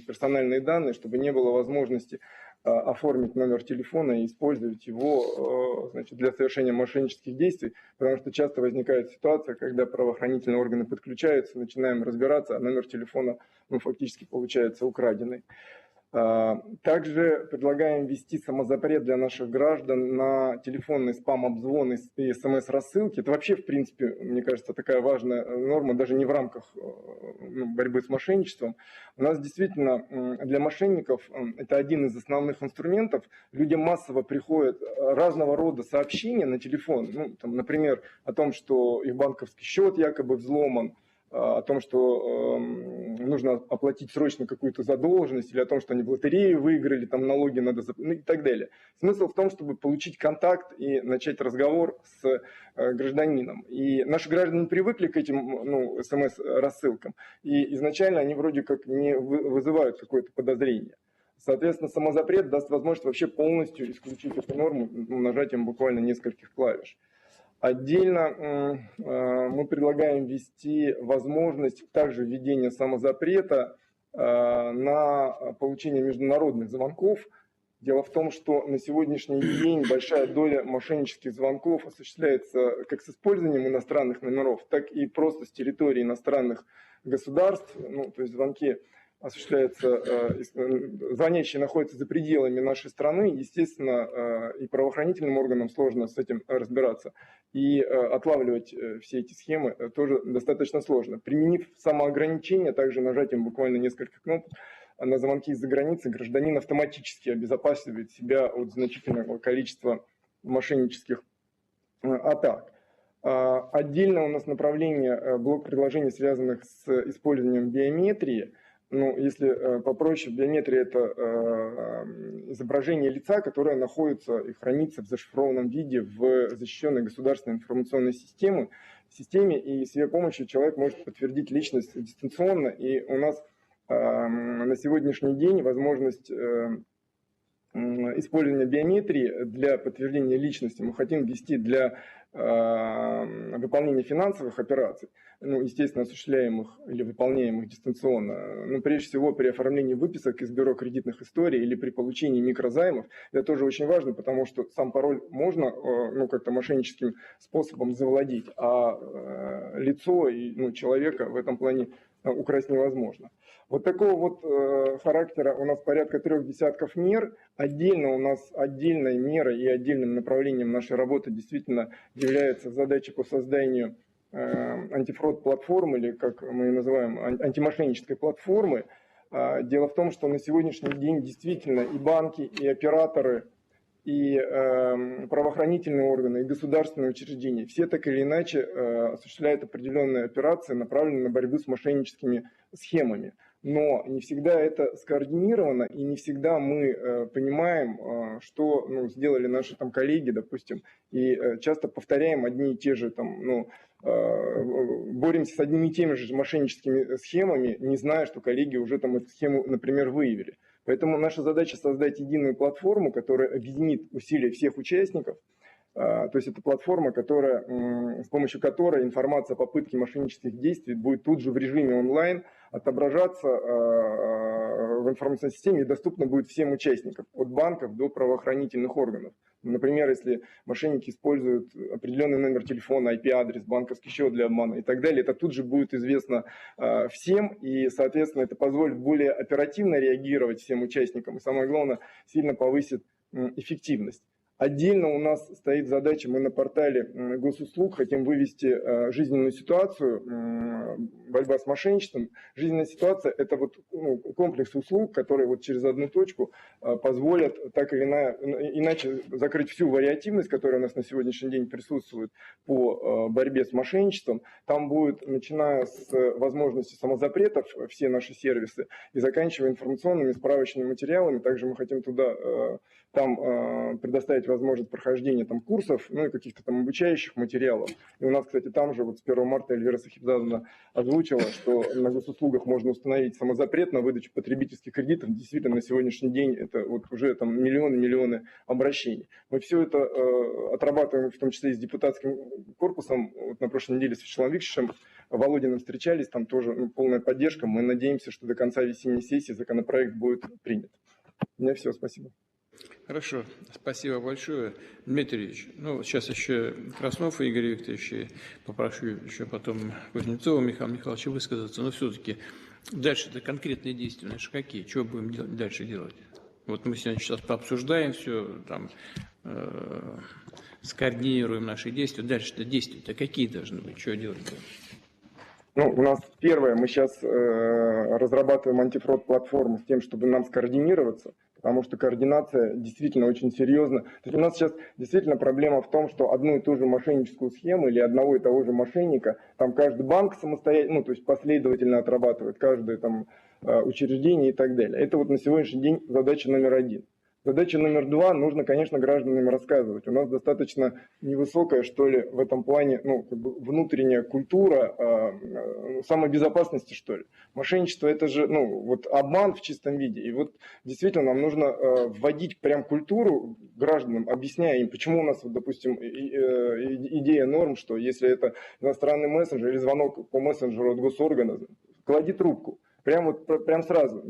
персональные данные, чтобы не было возможности оформить номер телефона и использовать его для совершения мошеннических действий, потому что часто возникает ситуация, когда правоохранительные органы подключаются, начинаем разбираться, а номер телефона фактически получается украденный. Также предлагаем ввести самозапрет для наших граждан на телефонный спам-обзвон и смс-рассылки. Это вообще, в принципе, мне кажется, такая важная норма, даже не в рамках борьбы с мошенничеством. У нас действительно для мошенников это один из основных инструментов. Людям массово приходят разного рода сообщения на телефон, например, о том, что их банковский счет якобы взломан, о том, что нужно оплатить срочно какую-то задолженность, или о том, что они в лотерею выиграли, там налоги надо заплатить, и так далее. Смысл в том, чтобы получить контакт и начать разговор с гражданином. И наши граждане привыкли к этим СМС-рассылкам, и изначально они вроде как не вызывают какое-то подозрение. Соответственно, самозапрет даст возможность вообще полностью исключить эту норму нажатием буквально нескольких клавиш. Отдельно мы предлагаем ввести возможность также введения самозапрета на получение международных звонков. Дело в том, что на сегодняшний день большая доля мошеннических звонков осуществляется как с использованием иностранных номеров, так и просто с территории иностранных государств, то есть звонки осуществляется, звонящие находятся за пределами нашей страны, естественно, и правоохранительным органам сложно с этим разбираться, и отлавливать все эти схемы тоже достаточно сложно. Применив самоограничение, также нажатием буквально несколько кнопок на звонки из-за границы, гражданин автоматически обезопасивает себя от значительного количества мошеннических атак. Отдельно у нас направление блок предложений, связанных с использованием биометрии. Если попроще, биометрия – это изображение лица, которое находится и хранится в зашифрованном виде в защищенной государственной информационной системе, и с ее помощью человек может подтвердить личность дистанционно. И у нас на сегодняшний день возможность использования биометрии для подтверждения личности мы хотим ввести для выполнения финансовых операций, естественно, осуществляемых или выполняемых дистанционно, прежде всего при оформлении выписок из бюро кредитных историй или при получении микрозаймов. Это тоже очень важно, потому что сам пароль можно как-то мошенническим способом завладеть, а лицо и человека в этом плане украсть невозможно. Вот такого вот характера у нас порядка 3 десятков мер. Отдельно у нас отдельной мерой и отдельным направлением нашей работы действительно является задача по созданию антифрод-платформы, или как мы ее называем, антимошеннической платформы. Дело в том, что на сегодняшний день действительно и банки, и операторы, и правоохранительные органы, и государственные учреждения, все так или иначе осуществляют определенные операции, направленные на борьбу с мошенническими схемами. Но не всегда это скоординировано, и не всегда мы понимаем, что сделали наши там коллеги, допустим, и часто повторяем одни и те же там, боремся с одними и теми же мошенническими схемами, не зная, что коллеги уже там эту схему, например, выявили. Поэтому наша задача создать единую платформу, которая объединит усилия всех участников. То есть это платформа, с помощью которой информация о попытке мошеннических действий будет тут же в режиме онлайн отображаться в информационной системе и доступна будет всем участникам, от банков до правоохранительных органов. Например, если мошенники используют определенный номер телефона, IP-адрес, банковский счет для обмана и так далее, это тут же будет известно всем, и, соответственно, это позволит более оперативно реагировать всем участникам, и, самое главное, сильно повысит эффективность. Отдельно у нас стоит задача, мы на портале госуслуг хотим вывести жизненную ситуацию, борьба с мошенничеством. Жизненная ситуация – это вот комплекс услуг, которые вот через одну точку позволят так или иначе закрыть всю вариативность, которая у нас на сегодняшний день присутствует по борьбе с мошенничеством. Там будет, начиная с возможности самозапретов, все наши сервисы, и заканчивая информационными справочными материалами. Также мы хотим там предоставить возможность прохождения там курсов, и каких-то там обучающих материалов. И у нас, кстати, там же вот с 1 марта Эльвира Сахибзадовна озвучила, что на госуслугах можно установить самозапрет на выдачу потребительских кредитов. Действительно, на сегодняшний день это вот уже там миллионы обращений. Мы все это отрабатываем, в том числе и с депутатским корпусом. Вот на прошлой неделе с Вячеславом Викторовичем Володиным встречались, там тоже полная поддержка. Мы надеемся, что до конца весенней сессии законопроект будет принят. У меня все, спасибо. Хорошо, спасибо большое. Дмитрий Ильич, сейчас еще Краснов Игорь Викторович, и попрошу еще потом Кузнецова Михаила Михайловича высказаться, но все-таки дальше-то конкретные действия наши какие? Что будем дальше делать? Вот мы сегодня сейчас пообсуждаем все, там, скоординируем наши действия. Дальше-то действия-то какие должны быть? Что делать? У нас первое, мы сейчас разрабатываем антифрод-платформу с тем, чтобы нам скоординироваться, потому что координация действительно очень серьезна. То есть у нас сейчас действительно проблема в том, что одну и ту же мошенническую схему или одного и того же мошенника, там каждый банк самостоятельно, то есть последовательно отрабатывает, каждое там учреждение и так далее. Это вот на сегодняшний день задача номер 1. Задача номер 2, нужно, конечно, гражданам рассказывать. У нас достаточно невысокая, что ли, в этом плане, внутренняя культура самобезопасности, что ли. Мошенничество – это же, вот обман в чистом виде. И вот действительно нам нужно вводить прям культуру гражданам, объясняя им, почему у нас, вот, допустим, идея норм, что если это иностранный мессенджер или звонок по мессенджеру от госоргана, клади трубку. Прям сразу.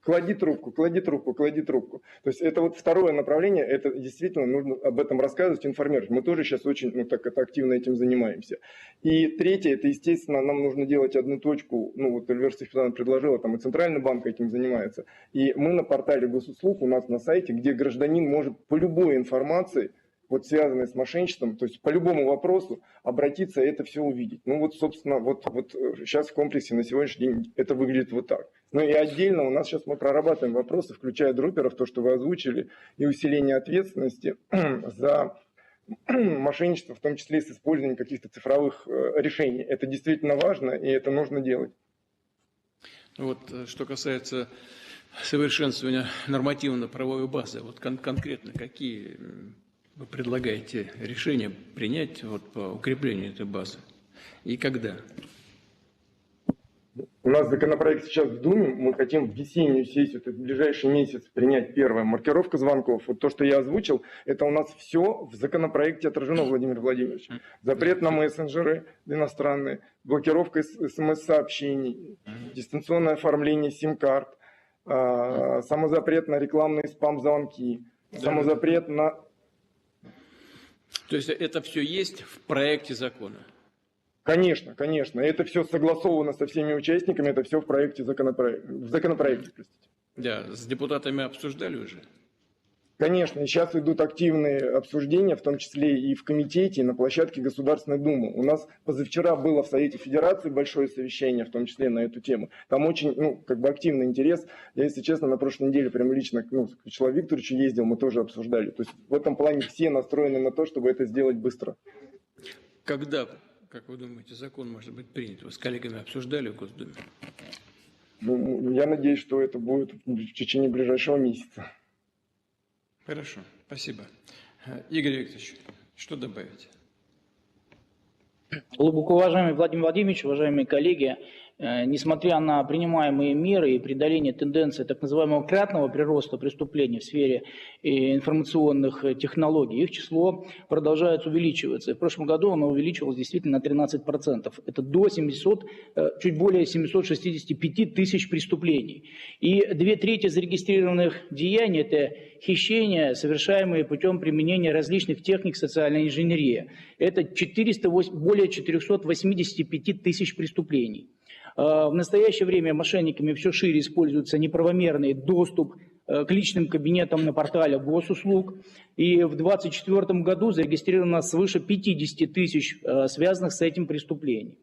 Клади трубку. То есть это вот второе направление, это действительно нужно об этом рассказывать, информировать. Мы тоже сейчас очень активно этим занимаемся. И третье, это, естественно, нам нужно делать одну точку, вот Эльвира Сахибзадовна предложила, там и Центральный банк этим занимается. И мы на портале госуслуг, у нас на сайте, где гражданин может по любой информации, вот связанной с мошенничеством, то есть по любому вопросу обратиться и это все увидеть. Собственно, вот сейчас в комплексе на сегодняшний день это выглядит вот так. И отдельно у нас сейчас мы прорабатываем вопросы, включая друперов, то, что вы озвучили, и усиление ответственности за мошенничество, в том числе и с использованием каких-то цифровых решений. Это действительно важно, и это нужно делать. Что касается совершенствования нормативно-правовой базы, вот конкретно какие вы предлагаете решения принять по укреплению этой базы? И когда? У нас законопроект сейчас в Думе, мы хотим в весеннюю сессию, то есть в ближайший месяц принять первое. Маркировка звонков, вот то, что я озвучил, это у нас все в законопроекте отражено, Владимир Владимирович. Запрет на мессенджеры иностранные, блокировка смс-сообщений, дистанционное оформление сим-карт, самозапрет на рекламные спам-звонки, самозапрет на... То есть это все есть в проекте закона? Конечно, конечно. Это все согласовано со всеми участниками, это все в проекте в законопроекте. Простите. Да, с депутатами обсуждали уже? Конечно, и сейчас идут активные обсуждения, в том числе и в комитете, и на площадке Государственной Думы. У нас позавчера было в Совете Федерации большое совещание, в том числе на эту тему. Там очень, активный интерес. Я, если честно, на прошлой неделе прям лично к Вячеславу Викторовичу ездил, мы тоже обсуждали. То есть в этом плане все настроены на то, чтобы это сделать быстро. Когда, как вы думаете, закон может быть принят? Вы с коллегами обсуждали в Госдуме? Я надеюсь, что это будет в течение ближайшего месяца. Хорошо, спасибо. Игорь Викторович, что добавить? Глубоко уважаемый Владимир Владимирович, уважаемые коллеги, несмотря на принимаемые меры и преодоление тенденции так называемого кратного прироста преступлений в сфере информационных технологий, их число продолжает увеличиваться. И в прошлом году оно увеличивалось действительно на 13%. Это до чуть более 765 тысяч преступленний. И 2/3 зарегистрированных деяний – это хищения, совершаемые путем применения различных техник социальной инженерии. Это более 485 тысяч преступлений. В настоящее время мошенниками все шире используется неправомерный доступ к личным кабинетам на портале госуслуг. И в 2024 году зарегистрировано свыше 50 тысяч связанных с этим преступлений.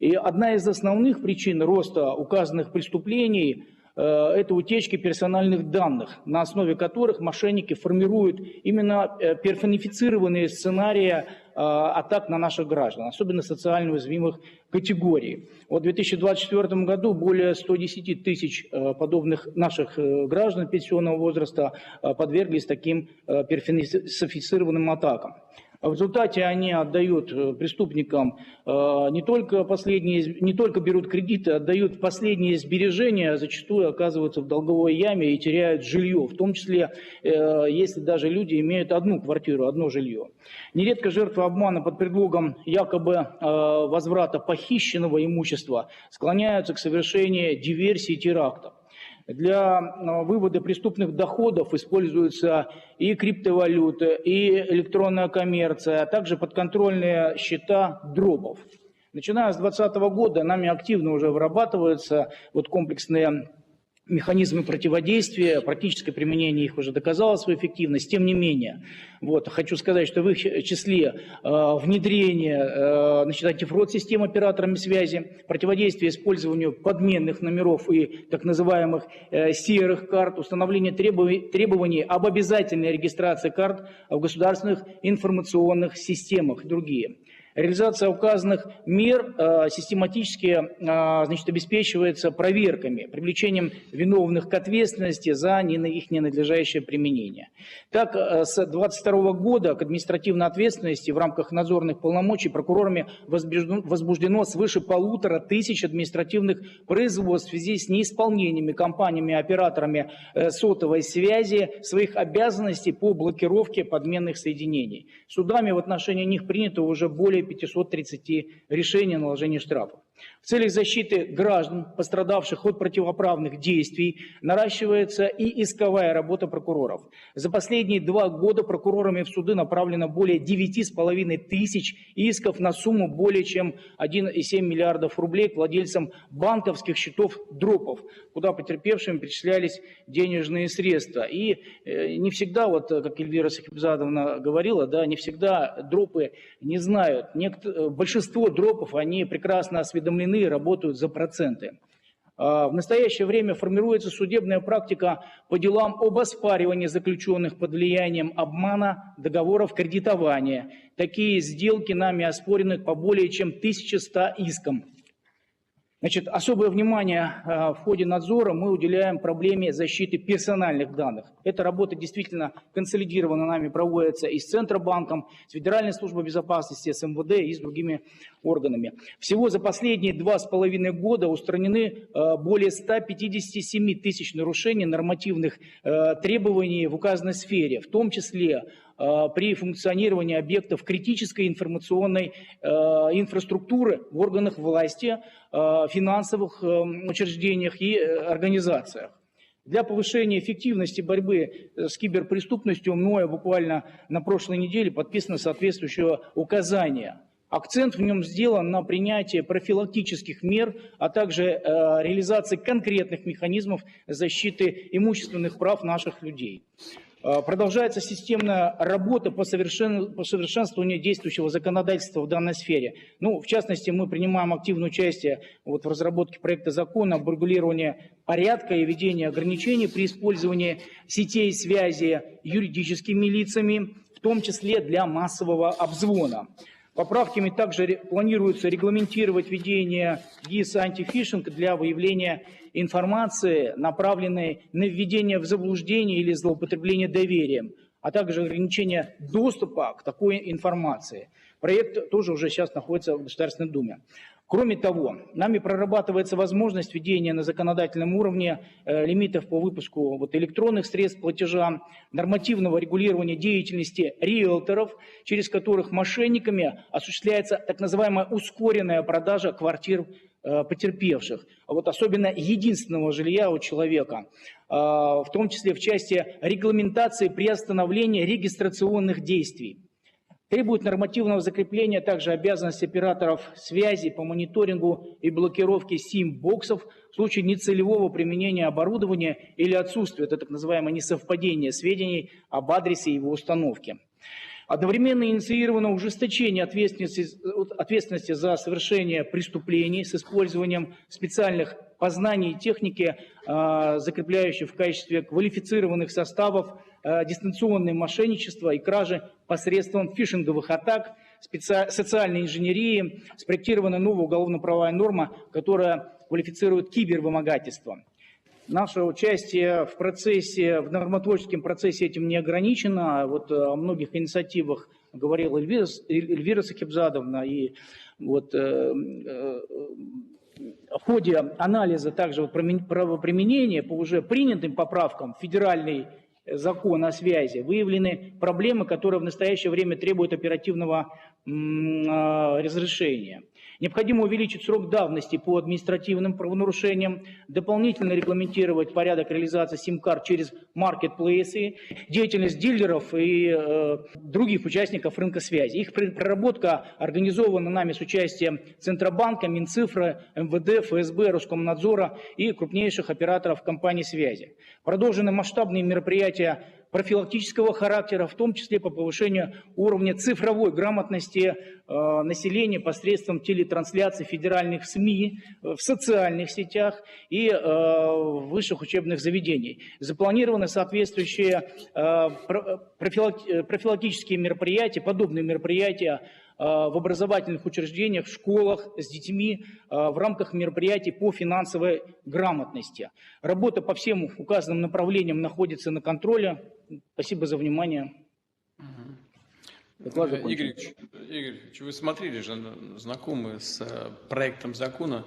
И одна из основных причин роста указанных преступлений – это утечки персональных данных, на основе которых мошенники формируют именно персонифицированные сценарии атак на наших граждан, особенно социально уязвимых категорий. В 2024 году более 110 тысяч подобных наших граждан пенсионного возраста подверглись таким персонифицированным атакам. В результате они отдают преступникам не только берут кредиты, отдают последние сбережения, зачастую оказываются в долговой яме и теряют жилье, в том числе, если даже люди имеют одну квартиру, одно жилье. Нередко жертвы обмана под предлогом якобы возврата похищенного имущества склоняются к совершению диверсий и терактов. Для вывода преступных доходов используются и криптовалюты, и электронная коммерция, а также подконтрольные счета дропов. Начиная с 2020 года нами активно уже вырабатываются комплексные механизмы противодействия, практическое применение их уже доказало свою эффективность. Тем не менее, хочу сказать, что в их числе внедрение антифрод-систем операторами связи, противодействие использованию подменных номеров и так называемых серых карт, установление требований об обязательной регистрации карт в государственных информационных системах и другие. Реализация указанных мер систематически обеспечивается проверками, привлечением виновных к ответственности за их ненадлежащее применение. Так, с 2022 года к административной ответственности в рамках надзорных полномочий прокурорами возбуждено свыше 1500 административных производств в связи с неисполнениями компаниями и операторами сотовой связи своих обязанностей по блокировке подменных соединений. Судами в отношении них принято уже более 530 решений о наложении штрафов. В целях защиты граждан, пострадавших от противоправных действий, наращивается и исковая работа прокуроров. За последние 2 года прокурорами в суды направлено более 9,5 тысяч исков на сумму более чем 1,7 миллиардов рублей к владельцам банковских счетов дропов, куда потерпевшим перечислялись денежные средства. И не всегда, как Эльвира Сахибзадовна говорила, не всегда дропы не знают. Большинство дропов, они прекрасно осведомлены и работают за проценты. В настоящее время формируется судебная практика по делам об оспаривании заключенных под влиянием обмана договоров кредитования. Такие сделки нами оспорены по более чем 1100 искам. Особое внимание в ходе надзора мы уделяем проблеме защиты персональных данных. Эта работа действительно консолидированно нами проводится и с Центробанком, с Федеральной службой безопасности, с МВД и с другими органами. Всего за последние 2,5 года устранены более 157 тысяч нарушений нормативных требований в указанной сфере, в том числе при функционировании объектов критической информационной инфраструктуры в органах власти, финансовых учреждениях и организациях. Для повышения эффективности борьбы с киберпреступностью мною буквально на прошлой неделе подписано соответствующее указание Акцент в нем сделан на принятии профилактических мер, а также реализации конкретных механизмов защиты имущественных прав наших людей. Продолжается системная работа по совершенствованию действующего законодательства в данной сфере. Ну, в частности, мы принимаем активное участие в разработке проекта закона об урегулировании порядка и введении ограничений при использовании сетей связи юридическими лицами, в том числе для массового обзвона. Поправками также планируется регламентировать введение ГИС антифишинг для выявления информации, направленной на введение в заблуждение или злоупотребление доверием, а также ограничение доступа к такой информации. Проект тоже уже сейчас находится в Государственной Думе. Кроме того, нами прорабатывается возможность введения на законодательном уровне лимитов по выпуску электронных средств платежа, нормативного регулирования деятельности риэлторов, через которых мошенниками осуществляется так называемая ускоренная продажа квартир потерпевших, особенно единственного жилья у человека, в том числе в части регламентации приостановления регистрационных действий. Требует нормативного закрепления также обязанности операторов связи по мониторингу и блокировке SIM-боксов в случае нецелевого применения оборудования или отсутствия, это так называемое несовпадение сведений об адресе его установки. Одновременно инициировано ужесточение ответственности за совершение преступлений с использованием специальных познаний и техники, закрепляющих в качестве квалифицированных составов дистанционное мошенничество и кражи посредством фишинговых атак, социальной инженерии. Спроектирована новая уголовно-правовая норма, которая квалифицирует кибервымогательство. Наше участие в процессе, в нормотворческом процессе этим не ограничено. О многих инициативах говорила Эльвира Сахибзадовна. И в ходе анализа также правоприменения по уже принятым поправкам федеральный закон о связи выявлены проблемы, которые в настоящее время требуют оперативного разрешения. Необходимо увеличить срок давности по административным правонарушениям, дополнительно регламентировать порядок реализации сим-карт через маркетплейсы, деятельность дилеров и других участников рынка связи. Их проработка организована нами с участием Центробанка, Минцифры, МВД, ФСБ, Роскомнадзора и крупнейших операторов компаний связи. Продолжены масштабные мероприятия профилактического характера, в том числе по повышению уровня цифровой грамотности населения посредством телетрансляций федеральных СМИ в социальных сетях и высших учебных заведений. Запланированы соответствующие профилактические мероприятия, подобные мероприятия в образовательных учреждениях, в школах с детьми в рамках мероприятий по финансовой грамотности. Работа по всем указанным направлениям находится на контроле. Спасибо за внимание. Игорь Ильич, вы смотрели же, знакомы с проектом закона,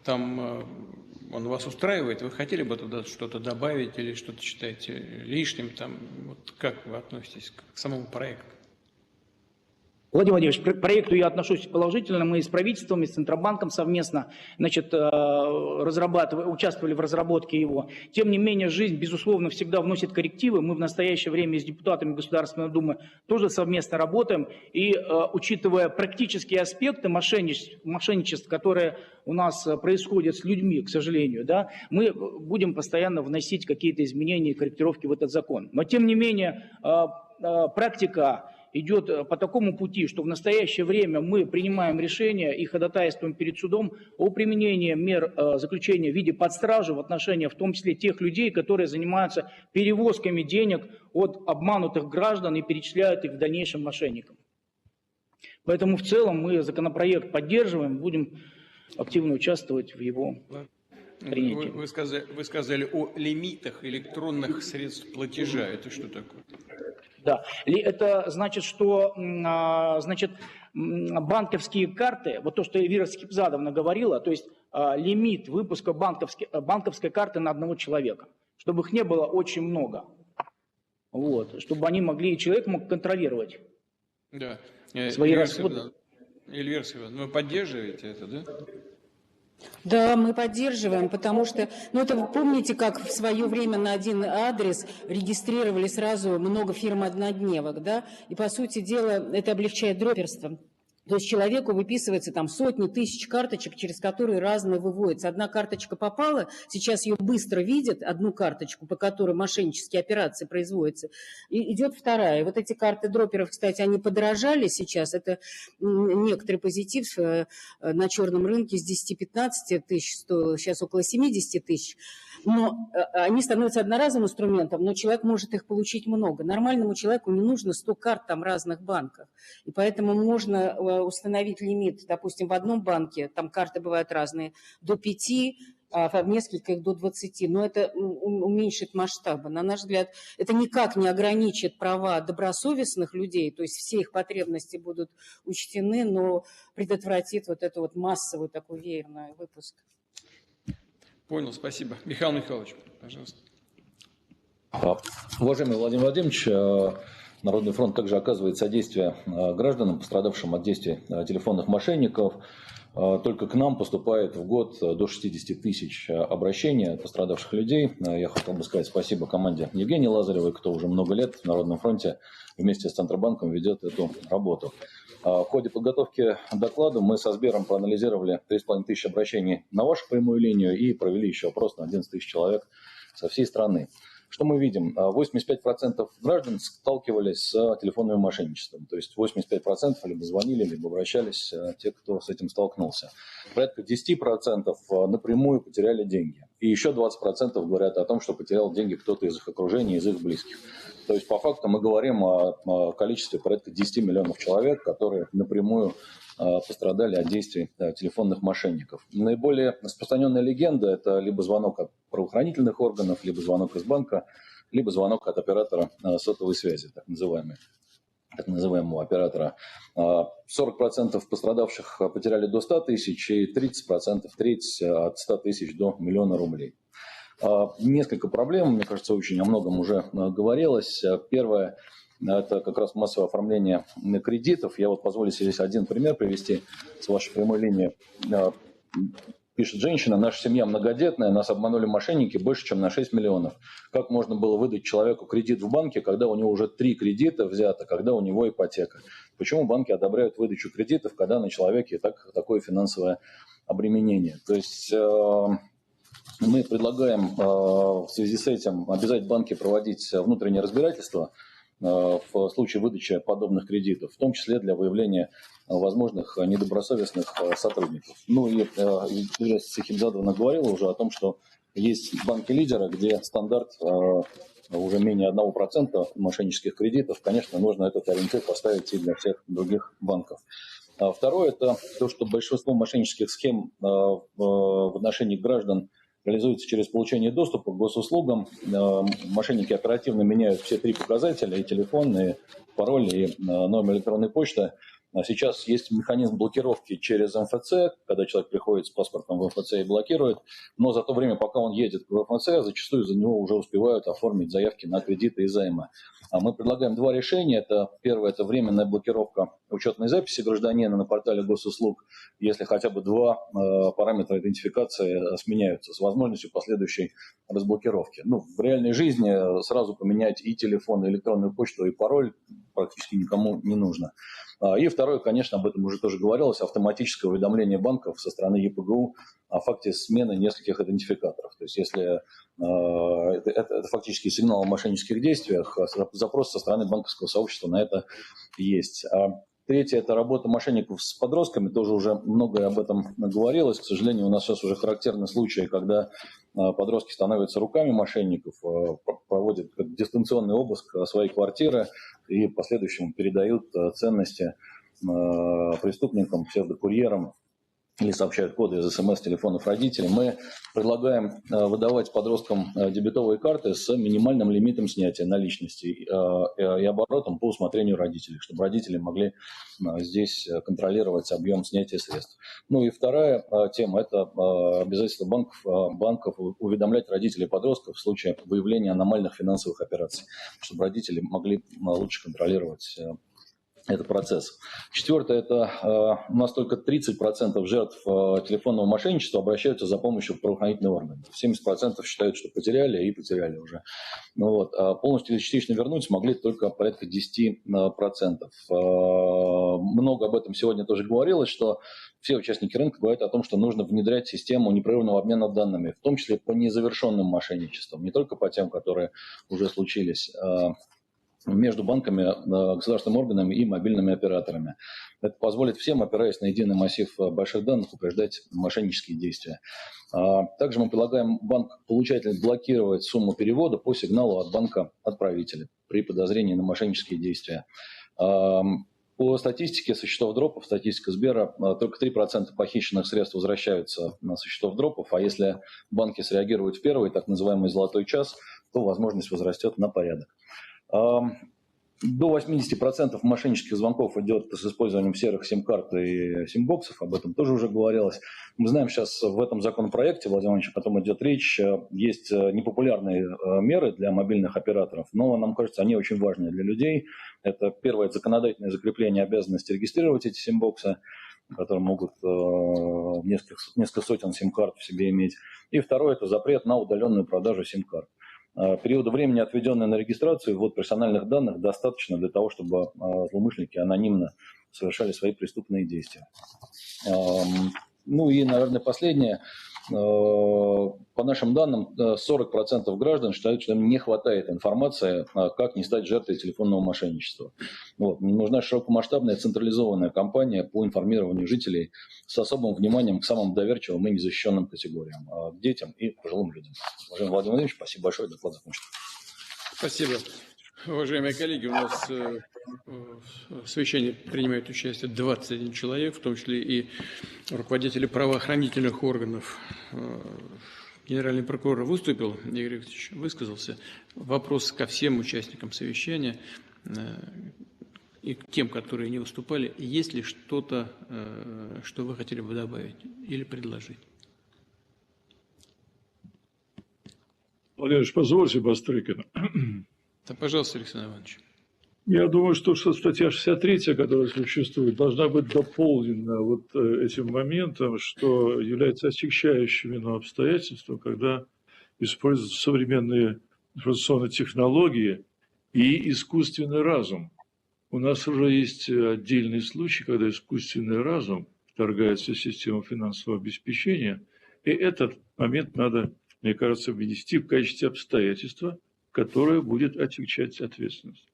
там он вас устраивает, вы хотели бы туда что-то добавить или что-то считаете лишним, как вы относитесь к самому проекту? Владимир Владимирович, к проекту я отношусь положительно. Мы с правительством, и с Центробанком совместно участвовали в разработке его. Тем не менее, жизнь, безусловно, всегда вносит коррективы. Мы в настоящее время с депутатами Государственной Думы тоже совместно работаем. И учитывая практические аспекты мошенничеств, которые у нас происходят с людьми, к сожалению, мы будем постоянно вносить какие-то изменения и корректировки в этот закон. Но, тем не менее, практика идет по такому пути, что в настоящее время мы принимаем решение и ходатайствуем перед судом о применении мер заключения в виде под стражу в отношении, в том числе, тех людей, которые занимаются перевозками денег от обманутых граждан и перечисляют их в дальнейшем мошенникам. Поэтому в целом мы законопроект поддерживаем, будем активно участвовать в его принятии. Вы сказали о лимитах электронных средств платежа. Это что такое? Да, это значит, что банковские карты, то, что Эльвира Сахибзадовна говорила, то есть лимит выпуска банковской карты на одного человека, чтобы их не было очень много, чтобы они могли, человек мог контролировать свои расходы. Эльвира Сахибзадовна, вы поддерживаете это, да? Да, мы поддерживаем, потому что, это вы помните, как в свое время на один адрес регистрировали сразу много фирм-однодневок, и, по сути дела, это облегчает дроперство. То есть человеку выписывается там сотни тысяч карточек, через которые разные выводятся. Одна карточка попала, сейчас ее быстро видят, одну карточку, по которой мошеннические операции производятся, и идет вторая. И вот эти карты дроперов, кстати, они подорожали сейчас. Это некоторый позитив на черном рынке с 10-15 тысяч, сейчас около 70 тысяч. Но они становятся одноразовым инструментом, но человек может их получить много. Нормальному человеку не нужно 100 карт там разных банков. И поэтому можно установить лимит, допустим, в одном банке, там карты бывают разные, до 5, а в нескольких до 20. Но это уменьшит масштабы. На наш взгляд, это никак не ограничит права добросовестных людей, то есть все их потребности будут учтены, но предотвратит вот эту вот массовую такой веерный выпуск. Понял, спасибо. Михаил Михайлович, пожалуйста. Уважаемый Владимир Владимирович, Народный фронт также оказывает содействие гражданам, пострадавшим от действий телефонных мошенников. Только к нам поступает в год до 60 тысяч обращений от пострадавших людей. Я хотел бы сказать спасибо команде Евгении Лазаревой, кто уже много лет в Народном фронте вместе с Центробанком ведет эту работу. В ходе подготовки доклада мы со Сбером проанализировали 3,5 тысячи обращений на вашу прямую линию и провели еще опрос на 11 тысяч человек со всей страны. Что мы видим? 85% граждан сталкивались с телефонным мошенничеством. То есть 85% либо звонили, либо обращались те, кто с этим столкнулся. Порядка 10% напрямую потеряли деньги. И еще 20% говорят о том, что потерял деньги кто-то из их окружения, из их близких. То есть по факту мы говорим о количестве порядка 10 миллионов человек, которые напрямую пострадали от действий телефонных мошенников. Наиболее распространенная легенда – это либо звонок от правоохранительных органов, либо звонок из банка, либо звонок от оператора сотовой связи, так называемого оператора. 40% пострадавших потеряли до 100 тысяч и 30%, треть от 100 тысяч до миллиона рублей. Несколько проблем, мне кажется, очень о многом уже говорилось. Первое – это как раз массовое оформление кредитов. Я вот позволю себе здесь один пример привести с вашей прямой линии. Пишет женщина: наша семья многодетная, нас обманули мошенники больше, чем на 6 миллионов. Как можно было выдать человеку кредит в банке, когда у него уже 3 кредита взято, когда у него ипотека? Почему банки одобряют выдачу кредитов, когда на человеке такое финансовое обременение? То есть мы предлагаем в связи с этим обязать банки проводить внутреннее разбирательство в случае выдачи подобных кредитов, в том числе для выявления возможных недобросовестных сотрудников. Ну и Юлия Сахибзадовна говорила уже о том, что есть банки-лидеры, где стандарт уже менее 1% мошеннических кредитов. Конечно, нужно этот ориентир поставить и для всех других банков. Второе – это то, что большинство мошеннических схем в отношении граждан реализуется через получение доступа к госуслугам. Мошенники оперативно меняют все 3 показателя: и телефон, и пароль, и номер электронной почты. Сейчас есть механизм блокировки через МФЦ, когда человек приходит с паспортом в МФЦ и блокирует, но за то время, пока он едет в МФЦ, зачастую за него уже успевают оформить заявки на кредиты и займы. Мы предлагаем 2 решения. Это первое – это временная блокировка учетной записи гражданина на портале госуслуг, если хотя бы 2 параметра идентификации сменяются, с возможностью последующей разблокировки. В реальной жизни сразу поменять и телефон, и электронную почту, и пароль практически никому не нужно. И второе, конечно, об этом уже тоже говорилось, автоматическое уведомление банков со стороны ЕПГУ о факте смены нескольких идентификаторов. То есть если это фактически сигнал о мошеннических действиях, запрос со стороны банковского сообщества на это есть. Третье – это работа мошенников с подростками, тоже уже многое об этом говорилось. К сожалению, у нас сейчас уже характерны случаи, когда подростки становятся руками мошенников, проводят дистанционный обыск своей квартиры и в последующем передают ценности преступникам, псевдокурьерам или сообщают коды из СМС телефонов родителей. Мы предлагаем выдавать подросткам дебетовые карты с минимальным лимитом снятия наличности и оборотом по усмотрению родителей, чтобы родители могли здесь контролировать объем снятия средств. Ну и вторая тема – это обязательство банков уведомлять родителей подростков в случае выявления аномальных финансовых операций, чтобы родители могли лучше контролировать этот процесс. Четвертое – это у нас только 30% жертв телефонного мошенничества обращаются за помощью в правоохранительные органы. 70% считают, что потеряли и потеряли уже. Полностью или частично вернуть смогли только порядка 10%. много об этом сегодня тоже говорилось, что все участники рынка говорят о том, что нужно внедрять систему непрерывного обмена данными, в том числе по незавершенным мошенничествам, не только по тем, которые уже случились между банками, государственными органами и мобильными операторами. Это позволит всем, опираясь на единый массив больших данных, упреждать мошеннические действия. Также мы предлагаем банк-получатель блокировать сумму перевода по сигналу от банка-отправителя при подозрении на мошеннические действия. По статистике со счетов дропов, статистика Сбера, только 3% похищенных средств возвращаются со счетов дропов, а если банки среагируют в первый, так называемый золотой час, то возможность возрастет на порядок. До 80% мошеннических звонков идет с использованием серых сим-карт и сим-боксов, об этом тоже уже говорилось. Мы знаем, сейчас в этом законопроекте, Владимир Владимирович, о котором идет речь, есть непопулярные меры для мобильных операторов, но нам кажется, они очень важны для людей. Это первое, это законодательное закрепление обязанности регистрировать эти сим-боксы, которые могут несколько сотен сим-карт в себе иметь. И второе, это запрет на удаленную продажу сим-карт. Периода времени, отведенного на регистрацию и ввод персональных данных, достаточно для того, чтобы злоумышленники анонимно совершали свои преступные действия. Ну и, наверное, последнее. По нашим данным, 40% граждан считают, что им не хватает информации, как не стать жертвой телефонного мошенничества. Вот. Нужна широкомасштабная централизованная кампания по информированию жителей с особым вниманием к самым доверчивым и незащищенным категориям, к детям и пожилым людям. Уважаемый Владимир Владимирович, спасибо большое, доклад закончен. Спасибо. Уважаемые коллеги, у нас в совещании принимает участие 21 человек, в том числе и руководители правоохранительных органов. Генеральный прокурор выступил, Игорь Викторович высказался. Вопрос ко всем участникам совещания и к тем, которые не выступали. Есть ли что-то, что вы хотели бы добавить или предложить? Владимир Ильич, позвольте Бастрыкина. Да, пожалуйста, Александр Иванович. Я думаю, что статья 63, которая существует, должна быть дополнена вот этим моментом, что является отягчающим вину обстоятельством, когда используются современные информационные технологии и искусственный разум. У нас уже есть отдельный случай, когда искусственный разум вторгается в систему финансового обеспечения, и этот момент надо, мне кажется, ввести в качестве обстоятельства, которое будет отягчать ответственность.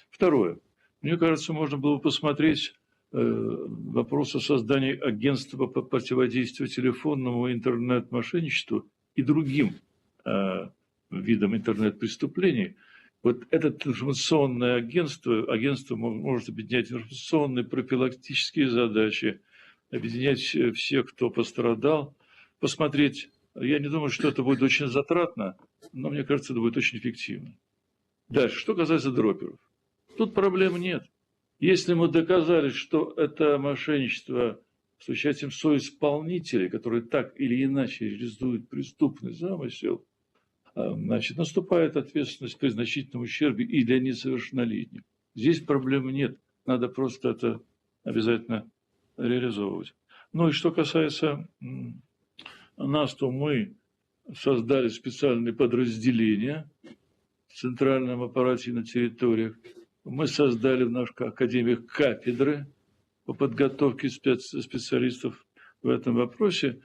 Второе. Мне кажется, можно было бы посмотреть вопрос о создании агентства по противодействию телефонному интернет-мошенничеству и другим видам интернет-преступлений. Вот это информационное агентство может объединять информационные профилактические задачи, объединять всех, кто пострадал, посмотреть. Я не думаю, что это будет очень затратно, но мне кажется, это будет очень эффективно. Дальше, что касается дроперов. Тут проблем нет. Если мы доказали, что это мошенничество с участием соисполнителей, которые так или иначе реализуют преступный замысел, значит, наступает ответственность при значительном ущербе и для несовершеннолетних. Здесь проблем нет. Надо просто это обязательно реализовывать. Ну и что касается нас, то мы создали специальные подразделения в центральном аппарате и на территориях. Мы создали в наших академиях кафедры по подготовке специалистов в этом вопросе.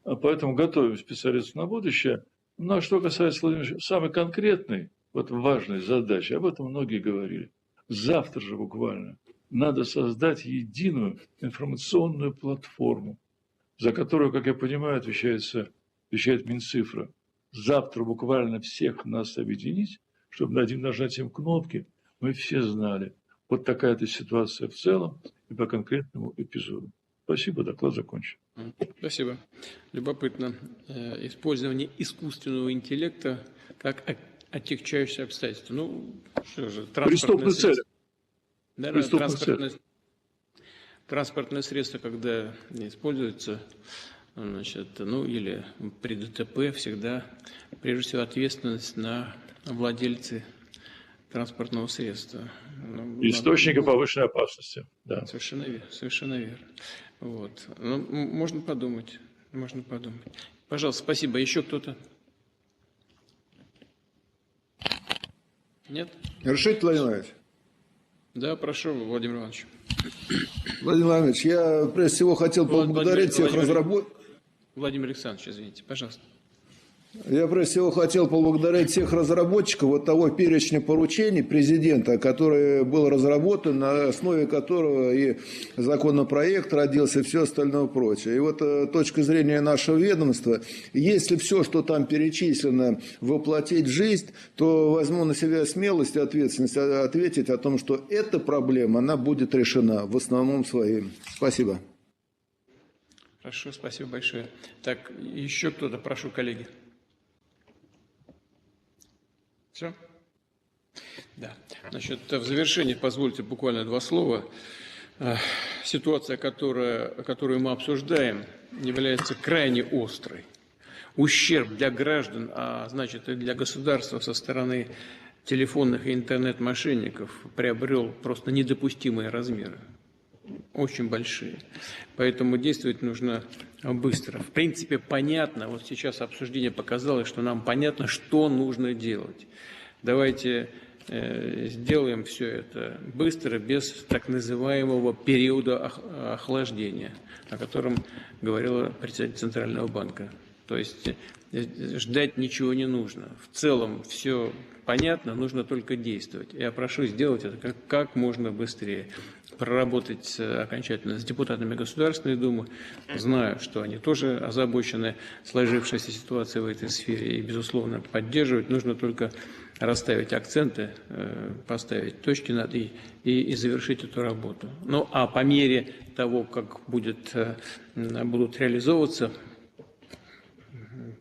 Поэтому готовим специалистов на будущее. Ну а что касается, Владимир, самой конкретной, вот важной задачи, об этом многие говорили. Завтра же буквально надо создать единую информационную платформу, за которую, как я понимаю, отвечает Минцифра. Завтра буквально всех нас объединить, чтобы одним нажатием кнопки мы все знали. Вот такая-то ситуация в целом и по конкретному эпизоду. Спасибо, доклад закончен. Спасибо. Любопытно. Использование искусственного интеллекта как отягчающее обстоятельство. Ну, что же, Преступные цели. Да, транспортное средство, когда используется, значит, ну или при ДТП, всегда, прежде всего, ответственность на владельце транспортного средства. Источника повышенной опасности. Да. Совершенно верно. Совершенно верно. Вот. Ну, можно подумать. Можно подумать. Пожалуйста, спасибо. Еще кто-то? Нет? Решите, Владимир Владимирович? Да, прошу, Владимир Иванович. Владимир Владимирович, я прежде всего хотел поблагодарить всех разработчиков. Владимир Александрович, извините, пожалуйста. Я прежде всего хотел поблагодарить всех разработчиков вот того перечня поручений президента, который был разработан, на основе которого и законопроект родился, и все остальное прочее. И вот точка зрения нашего ведомства, если все, что там перечислено, воплотить в жизнь, то возьму на себя смелость и ответственность ответить о том, что эта проблема, она будет решена в основном своим. Спасибо. Хорошо, спасибо большое. Так, еще кто-то, прошу, коллеги. Все? Да. Значит, в завершении позвольте буквально два слова. Ситуация, которую мы обсуждаем, является крайне острой. Ущерб для граждан, а значит и для государства со стороны телефонных и интернет-мошенников приобрел просто недопустимые размеры. Очень большие. Поэтому действовать нужно быстро. В принципе, понятно, вот сейчас обсуждение показало, что нам понятно, что нужно делать. Давайте сделаем все это быстро, без так называемого периода охлаждения, о котором говорила председатель Центрального банка. То есть ждать ничего не нужно. В целом все понятно, нужно только действовать. Я прошу сделать это как можно быстрее. Проработать окончательно с депутатами Государственной Думы. Знаю, что они тоже озабочены сложившейся ситуацией в этой сфере и, безусловно, поддерживать. Нужно только расставить акценты, поставить точки над «и» и завершить эту работу. Ну, а по мере того, как будут реализовываться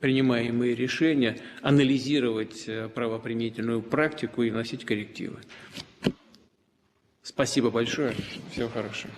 принимаемые решения, анализировать правоприменительную практику и вносить коррективы. Спасибо большое. Всего хорошего.